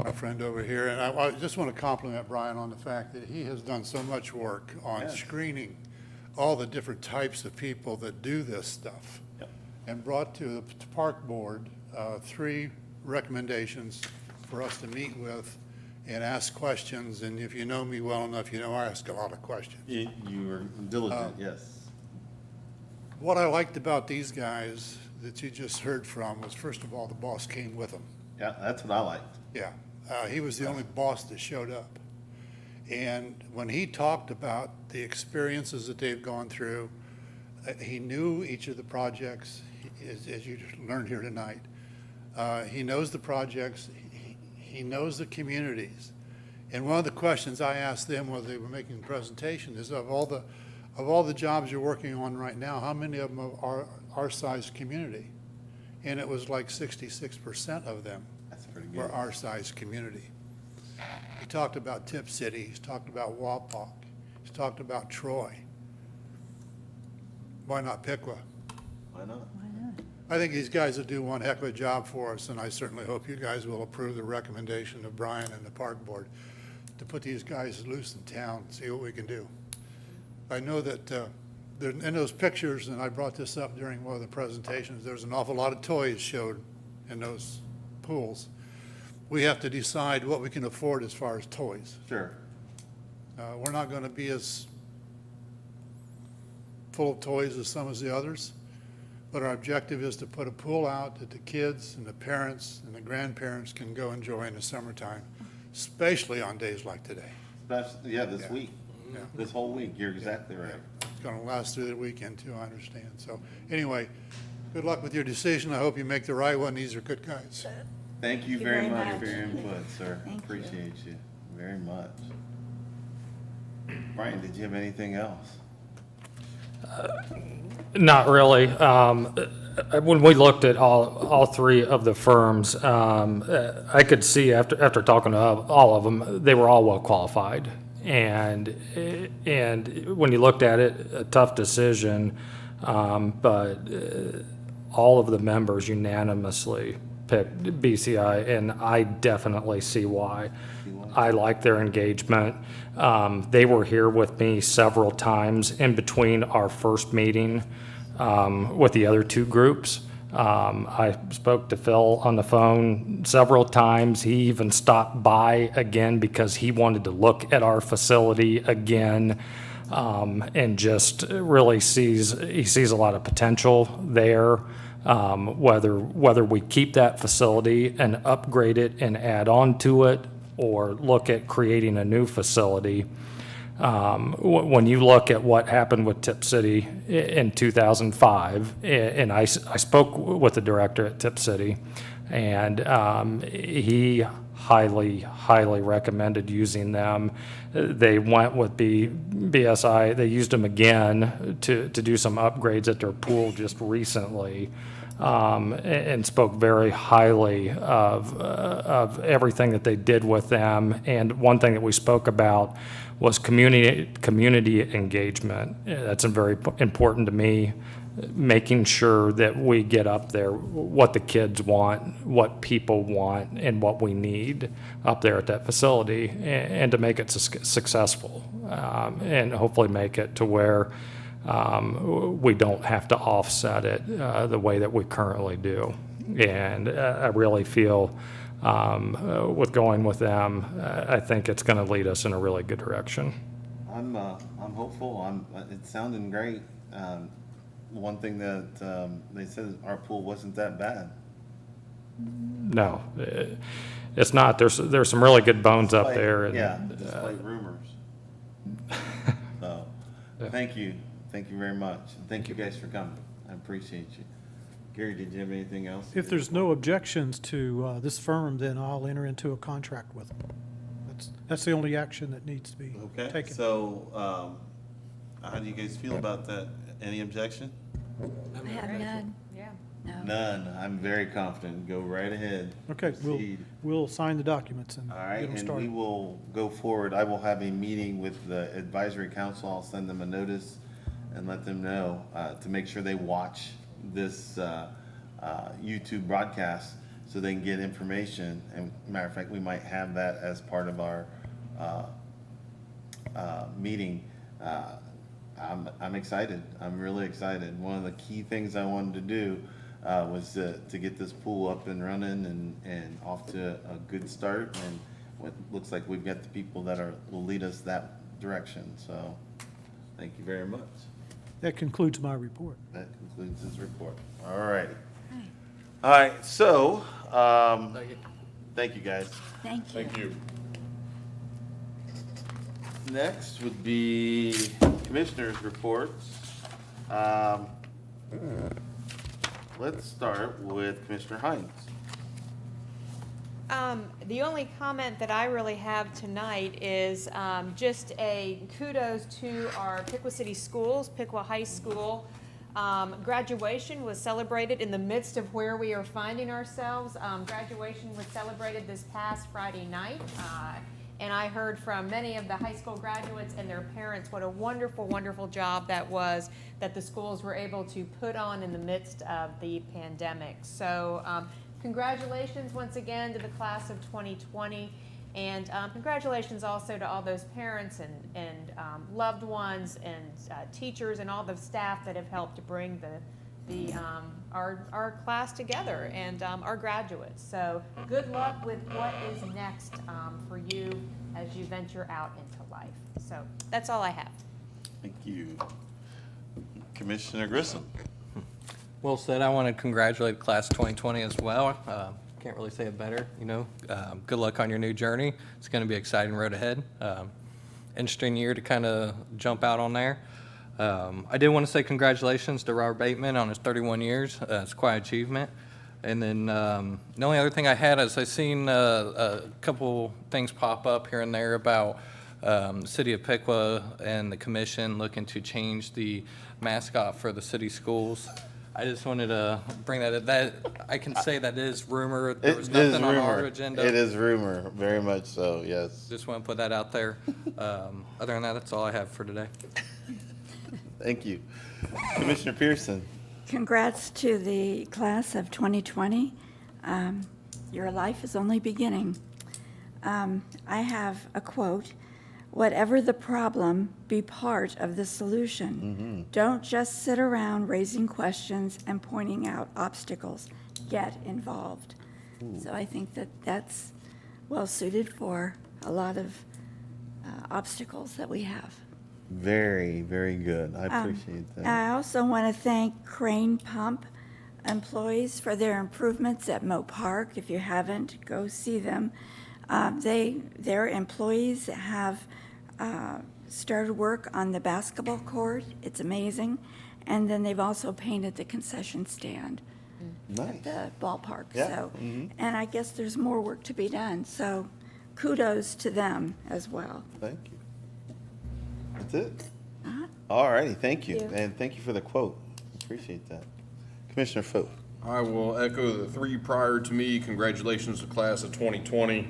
my friend over here. And I just want to compliment Brian on the fact that he has done so much work on Yes. screening all the different types of people that do this stuff. Yep. And brought to the Park Board 3 recommendations for us to meet with and ask questions. And if you know me well enough, you know I ask a lot of questions. You were diligent, yes. What I liked about these guys that you just heard from was, first of all, the boss came with them. Yeah, that's what I liked. Yeah, he was the only boss that showed up. And when he talked about the experiences that they've gone through, he knew each of the projects, as you learned here tonight. He knows the projects, he knows the communities. And one of the questions I asked them while they were making the presentation is, of all the jobs you're working on right now, how many of them are our size community? And it was like 66% of them That's pretty good. were our size community. He talked about Tip City, he's talked about Wapak, he's talked about Troy. Why not Piqua? Why not? I think these guys will do one heck of a job for us, and I certainly hope you guys will approve the recommendation of Brian and the Park Board to put these guys loose in town, and see what we can do. I know that in those pictures, and I brought this up during one of the presentations, there's an awful lot of toys showed in those pools. We have to decide what we can afford as far as toys. Sure. We're not going to be as full of toys as some of the others, but our objective is to put a pool out that the kids and the parents and the grandparents can go enjoy in the summertime, especially on days like today. Yeah, this Yeah. week, Yeah. this whole week, you're exactly right. It's going to last through the weekend too, I understand. So anyway, good luck with your decision. I hope you make the right one. These are good guys. Thank you you very very much much. for your input, sir. Thank you. Appreciate you very much. Brian, did you have anything else? Not really. When we looked at all three of the firms, I could see after talking to all of them, they were all well qualified. And when you looked at it, a tough decision, but all of the members unanimously picked BCI, and I definitely see why. I like their engagement. They were here with me several times in between our first meeting with the other two groups. I spoke to Phil on the phone several times. He even stopped by again because he wanted to look at our facility again, and just really sees a lot of potential there. Whether we keep that facility and upgrade it and add on to it, or look at creating a new facility. When you look at what happened with Tip City in 2005, and I spoke with the director at Tip City, and he highly recommended using them. They went with BSI. They used them again to do some upgrades at their pool just recently. And spoke very highly of everything that they did with them. And one thing that we spoke about was community engagement. That's very important to me, making sure that we get up there what the kids want, what people want, and what we need up there at that facility, and to make it successful, and hopefully make it to where we don't have to offset it the way that we currently do. And I really feel with going with them, I think it's going to lead us in a really good direction. I'm hopeful. It's sounding great. One thing that they said, our pool wasn't that bad. No, it's not. There's some really good bones up there. And, yeah, despite rumors. So, thank you. Thank you very much. And thank you guys for coming. I appreciate you. Gary, did you have anything else? If there's no objections to this firm, then I'll enter into a contract with them. That's the only action that needs to be Okay, taken. so how do you guys feel about that? Any objection? I have none. Yeah. No. None. I'm very confident. Go right ahead. Okay, Proceed. we'll sign the documents and All right, get them and started. we will go forward. I will have a meeting with the advisory council. I'll send them a notice and let them know to make sure they watch this YouTube broadcast so they can get information. And matter of fact, we might have that as part of our meeting. I'm excited. I'm really excited. One of the key things I wanted to do was to get this pool up and running and off to a good start. And what looks like we've got the people that will lead us that direction. So thank you very much. That concludes my report. That concludes his report. All righty. All right, so, thank you, guys. Thank you. Thank you. Next would be commissioners' reports. Let's start with Commissioner Hines. The only comment that I really have tonight is just a kudos to our Piqua City Schools, Piqua High School. Graduation was celebrated in the midst of where we are finding ourselves. Graduation was celebrated this past Friday night. And I heard from many of the high school graduates and their parents what a wonderful, wonderful job that was that the schools were able to put on in the midst of the pandemic. So congratulations once again to the class of 2020. And congratulations also to all those parents and loved ones and teachers and all the staff that have helped to bring our class together and our graduates. So good luck with what is next for you as you venture out into life. So that's all I have. Thank you. Commissioner Grissom. Well said. I want to congratulate class 2020 as well. Can't really say it better, you know. Good luck on your new journey. It's going to be an exciting road ahead. Interesting year to kind of jump out on there. I did want to say congratulations to Robert Bateman on his 31 years. It's quite an achievement. And then the only other thing I had is I seen a couple things pop up here and there about the city of Piqua and the commission looking to change the mascot for the city schools. I just wanted to bring that I can say that is rumor. There was nothing on our agenda. It is rumor, very much so, yes. Just want to put that out there. Other than that, that's all I have for today. Thank you. Commissioner Pearson. Congrats to the class of 2020. Your life is only beginning. I have a quote: "Whatever the problem, be part of the solution. Don't just sit around raising questions and pointing out obstacles. Get involved." So I think that that's well suited for a lot of obstacles that we have. Very, very good. I appreciate that. I also want to thank Crane Pump employees for their improvements at Moat Park. If you haven't, go see them. Their employees have started work on the basketball court. It's amazing. And then they've also painted the concession stand at the ballpark. Yeah. So, and I guess there's more work to be done. So kudos to them as well. Thank you. That's it? All righty, thank you. Thank you. And thank you for the quote. Appreciate that. Commissioner Foat. I will echo the three prior to me. Congratulations to class of 2020.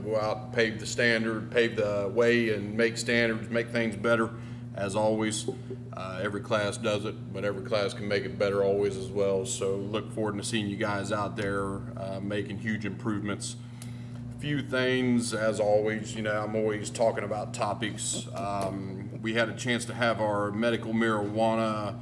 Go out, pave the standard, pave the way, and make standards, make things better, as always. Every class does it, but every class can make it better always as well. So look forward to seeing you guys out there making huge improvements. Few things, as always, I'm always talking about topics. We had a chance to have our medical marijuana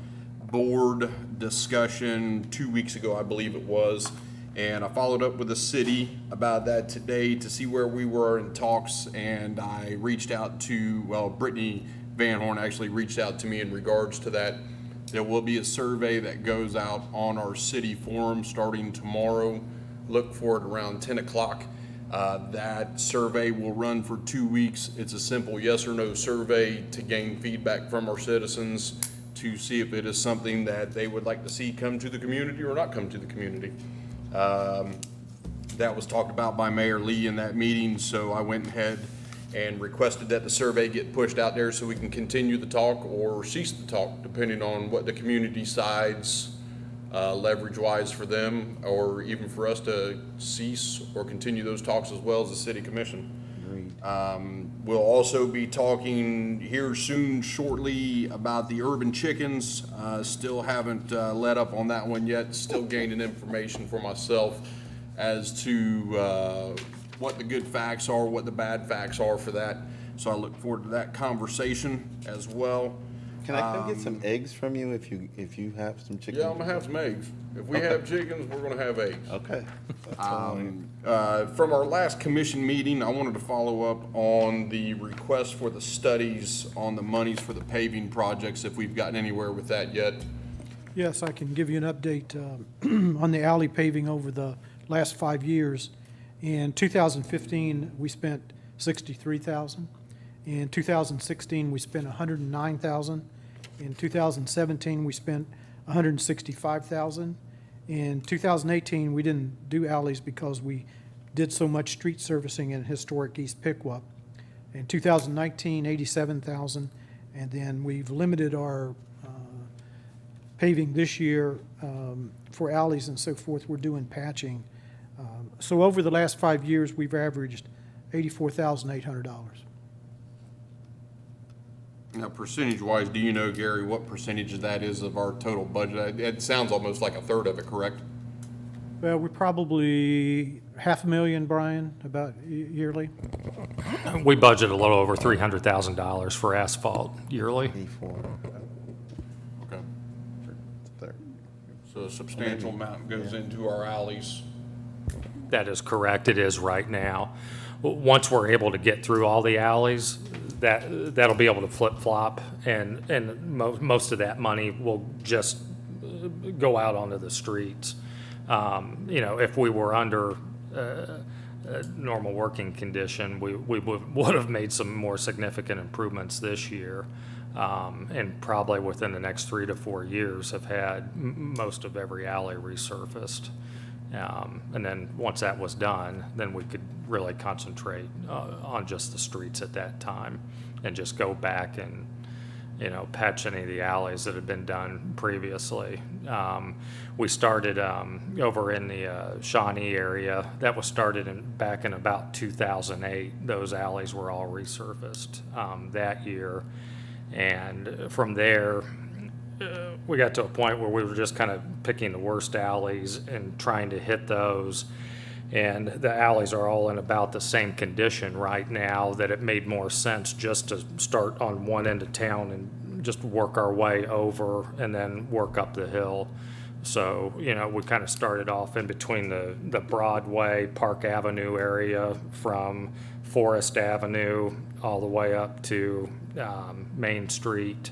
board discussion 2 weeks ago, I believe it was, and I followed up with the city about that today to see where we were in talks, and I reached out to, Brittany Van Horn actually reached out to me in regards to that. There will be a survey that goes out on our city forum starting tomorrow. Look for it around 10 o'clock. That survey will run for 2 weeks. It's a simple yes or no survey to gain feedback from our citizens to see if it is something that they would like to see come to the community or not come to the community. That was talked about by Mayor Lee in that meeting, so I went ahead and requested that the survey get pushed out there so we can continue the talk or cease the talk, depending on what the community decides leverage-wise for them, or even for us to cease or continue those talks as well as the city commission. We'll also be talking here soon, shortly, about the urban chickens. Still haven't let up on that one yet. Still gaining information for myself as to what the good facts are, what the bad facts are for that. So I look forward to that conversation as well. Can I come get some eggs from you if you have some chickens? Yeah, I'm gonna have some eggs. If we have chickens, we're gonna have eggs. Okay. From our last commission meeting, I wanted to follow up on the request for the studies on the monies for the paving projects, if we've gotten anywhere with that yet. Yes, I can give you an update on the alley paving over the last 5 years. In 2015, we spent $63,000. In 2016, we spent $109,000. In 2017, we spent $165,000. In 2018, we didn't do alleys because we did so much street servicing in historic East Piqua. In 2019, $87,000, and then we've limited our paving this year for alleys and so forth. We're doing patching. So over the last 5 years, we've averaged $84,800. Now, percentage-wise, do you know, Gary, what percentage of that is of our total budget? It sounds almost like a third of it, correct? Well, we're probably $500,000, Brian, about yearly. We budget a little over $300,000 for asphalt yearly. 84. Okay. There. So a substantial amount goes into our alleys. That is correct. It is right now. Once we're able to get through all the alleys, that'll be able to flip-flop, and most of that money will just go out onto the streets. If we were under a normal working condition, we would have made some more significant improvements this year, and probably within the next 3 to 4 years have had most of every alley resurfaced. And then, once that was done, then we could really concentrate on just the streets at that time and just go back and, patch any of the alleys that had been done previously. We started over in the Shawnee area. That was started back in about 2008. Those alleys were all resurfaced that year. And from there, we got to a point where we were just kind of picking the worst alleys and trying to hit those. And the alleys are all in about the same condition right now, that it made more sense just to start on one end of town and just work our way over and then work up the hill. So, we kind of started off in between the Broadway, Park Avenue area, from Forest Avenue all the way up to Main Street.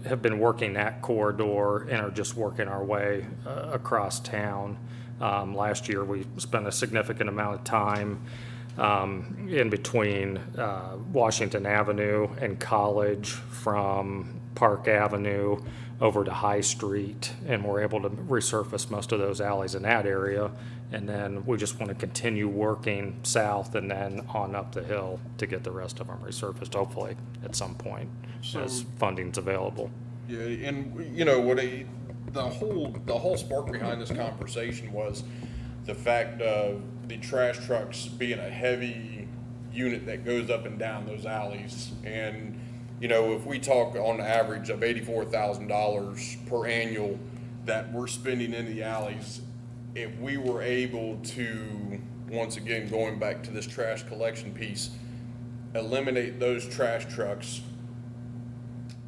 Have been working that corridor and are just working our way across town. Last year, we spent a significant amount of time in between Washington Avenue and College, from Park Avenue over to High Street, and we're able to resurface most of those alleys in that area. And then we just want to continue working south and then on up the hill to get the rest of them resurfaced, hopefully, at some point, as funding's available. Yeah, and the whole spark behind this conversation was the fact of the trash trucks being a heavy unit that goes up and down those alleys. And if we talk on average of $84,000 per annual that we're spending in the alleys, if we were able to, once again, going back to this trash collection piece, eliminate those trash trucks,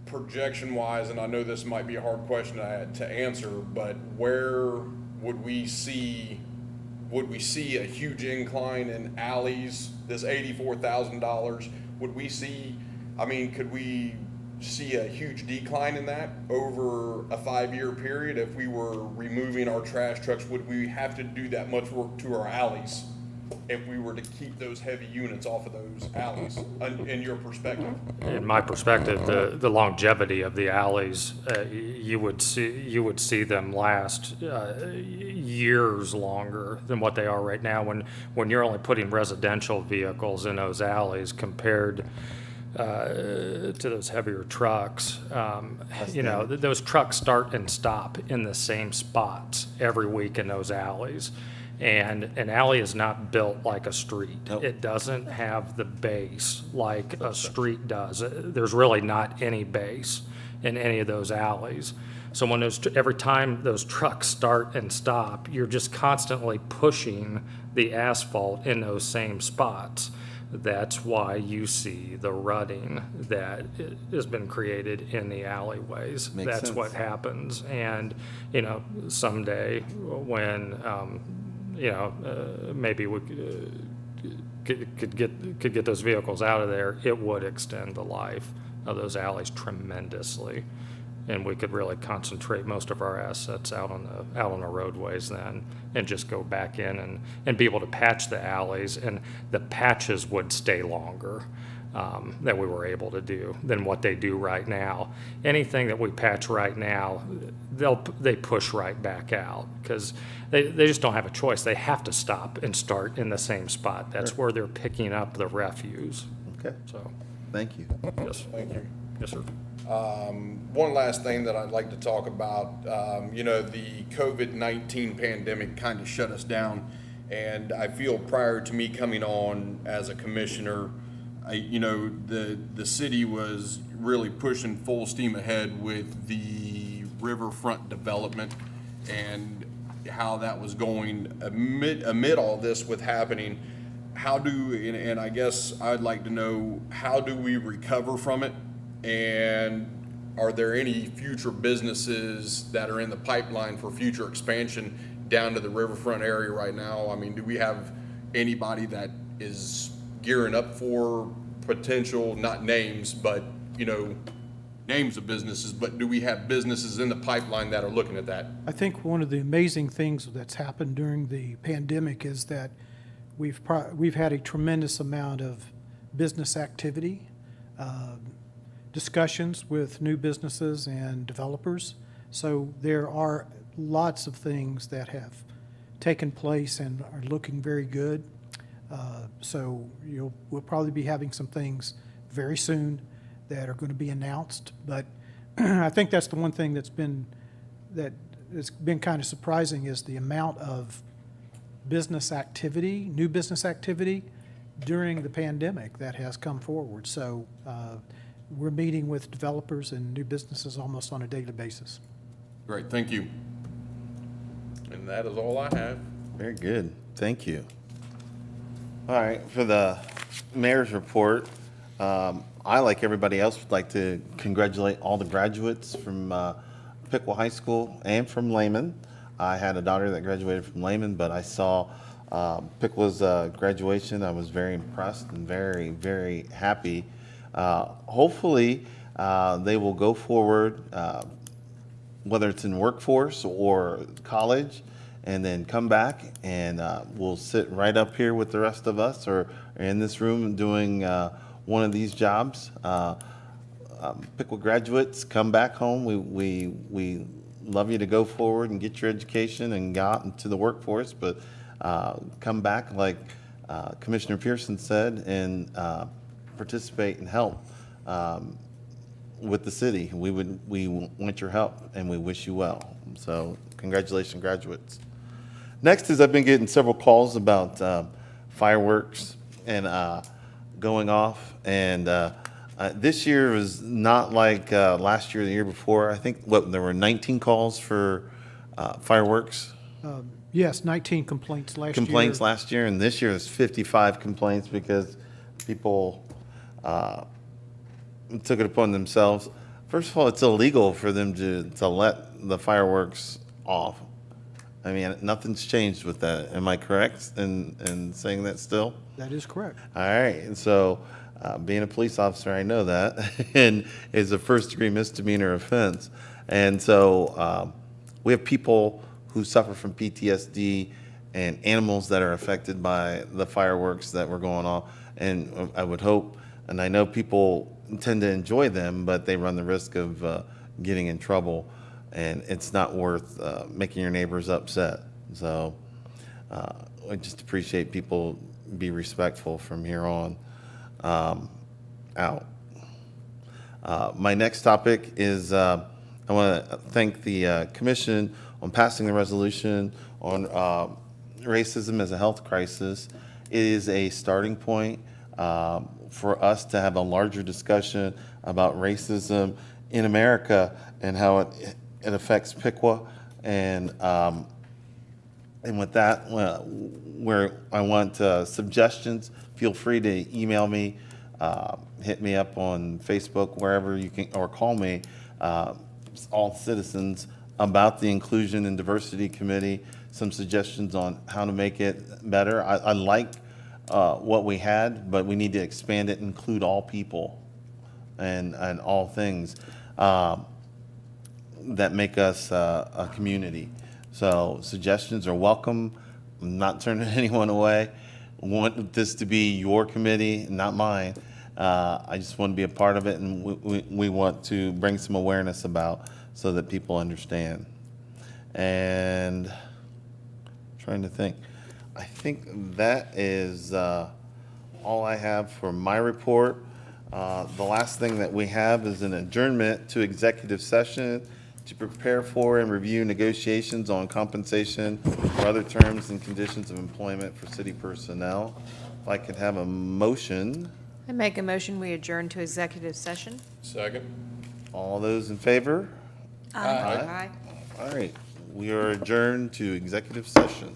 projection wise, and I know this might be a hard question to answer, but where would we see a huge incline in alleys? This $84,000, would we see, could we see a huge decline in that over a 5-year period? If we were removing our trash trucks, would we have to do that much work to our alleys if we were to keep those heavy units off of those alleys, in your perspective? In my perspective, the longevity of the alleys, you would see them last years longer than what they are right now. When you're only putting residential vehicles in those alleys compared to those heavier trucks, those trucks start and stop in the same spots every week in those alleys. And an alley is not built like a street. Nope. It doesn't have the base like a street does. There's really not any base in any of those alleys. So every time those trucks start and stop, you're just constantly pushing the asphalt in those same spots. That's why you see the rutting that has been created in the alleyways. Makes That's sense. what happens. And, someday when, maybe we could get those vehicles out of there, it would extend the life of those alleys tremendously. And we could really concentrate most of our assets out on the roadways then, and just go back in and be able to patch the alleys, and the patches would stay longer that we were able to do than what they do right now. Anything that we patch right now, they push right back out, because they just don't have a choice. They have to stop and start in the same spot. That's where they're picking up the refuse. Okay, So, thank you. yes. Thank you. Yes, sir. One last thing that I'd like to talk about, the COVID-19 pandemic kind of shut us down. And I feel prior to me coming on as a commissioner, the city was really pushing full steam ahead with the riverfront development and how that was going amid all this with happening. And I guess I'd like to know, how do we recover from it? And are there any future businesses that are in the pipeline for future expansion down to the riverfront area right now? Do we have anybody that is gearing up for potential, not names, but, names of businesses, but do we have businesses in the pipeline that are looking at that? I think one of the amazing things that's happened during the pandemic is that we've had a tremendous amount of business activity, discussions with new businesses and developers. So there are lots of things that have taken place and are looking very good. So we'll probably be having some things very soon that are going to be announced. But I think that's the one thing that's been kind of surprising is the amount of business activity, new business activity during the pandemic that has come forward. So we're meeting with developers and new businesses almost on a daily basis. Great, thank you. And that is all I have. Very good. Thank you. All right, for the mayor's report, I, like everybody else, would like to congratulate all the graduates from Piqua High School and from Lehman. I had a daughter that graduated from Lehman, but I saw Piqua's graduation. I was very impressed and very, very happy. Hopefully, they will go forward, whether it's in workforce or college, and then come back and we'll sit right up here with the rest of us or in this room doing one of these jobs. Piqua graduates, come back home. We love you to go forward and get your education and get out into the workforce, but come back, like Commissioner Pearson said, and participate and help with the city. We want your help and we wish you well. So congratulations, graduates. Next is I've been getting several calls about fireworks and going off, and this year was not like last year or the year before. I think there were 19 calls for fireworks. Yes, 19 complaints last year. Complaints last year, and this year is 55 complaints because people took it upon themselves. First of all, it's illegal for them to let the fireworks off. I mean, nothing's changed with that. Am I correct in saying that still? That is correct. All right. And so, being a police officer, I know that, and it's a first-degree misdemeanor offense. And so, we have people who suffer from PTSD and animals that are affected by the fireworks that were going off. And I would hope, and I know people tend to enjoy them, but they run the risk of getting in trouble. And it's not worth making your neighbors upset. So I just appreciate people be respectful from here on out. My next topic is I want to thank the commission on passing the resolution on racism as a health crisis. It is a starting point for us to have a larger discussion about racism in America and how it affects Piqua, and with that, where I want suggestions, feel free to email me, hit me up on Facebook, wherever you can, or call me, all citizens, about the Inclusion and Diversity Committee, some suggestions on how to make it better. I like what we had, but we need to expand it, include all people and all things that make us a community. So suggestions are welcome. I'm not turning anyone away. I want this to be your committee, not mine. I just want to be a part of it, and we want to bring some awareness about so that people understand. And I'm trying to think. I think that is all I have for my report. The last thing that we have is an adjournment to executive session to prepare for and review negotiations on compensation or other terms and conditions of employment for city personnel. If I could have a motion. I make a motion, we adjourn to executive session. Second. All those in favor? Aye. All right, we are adjourned to executive session.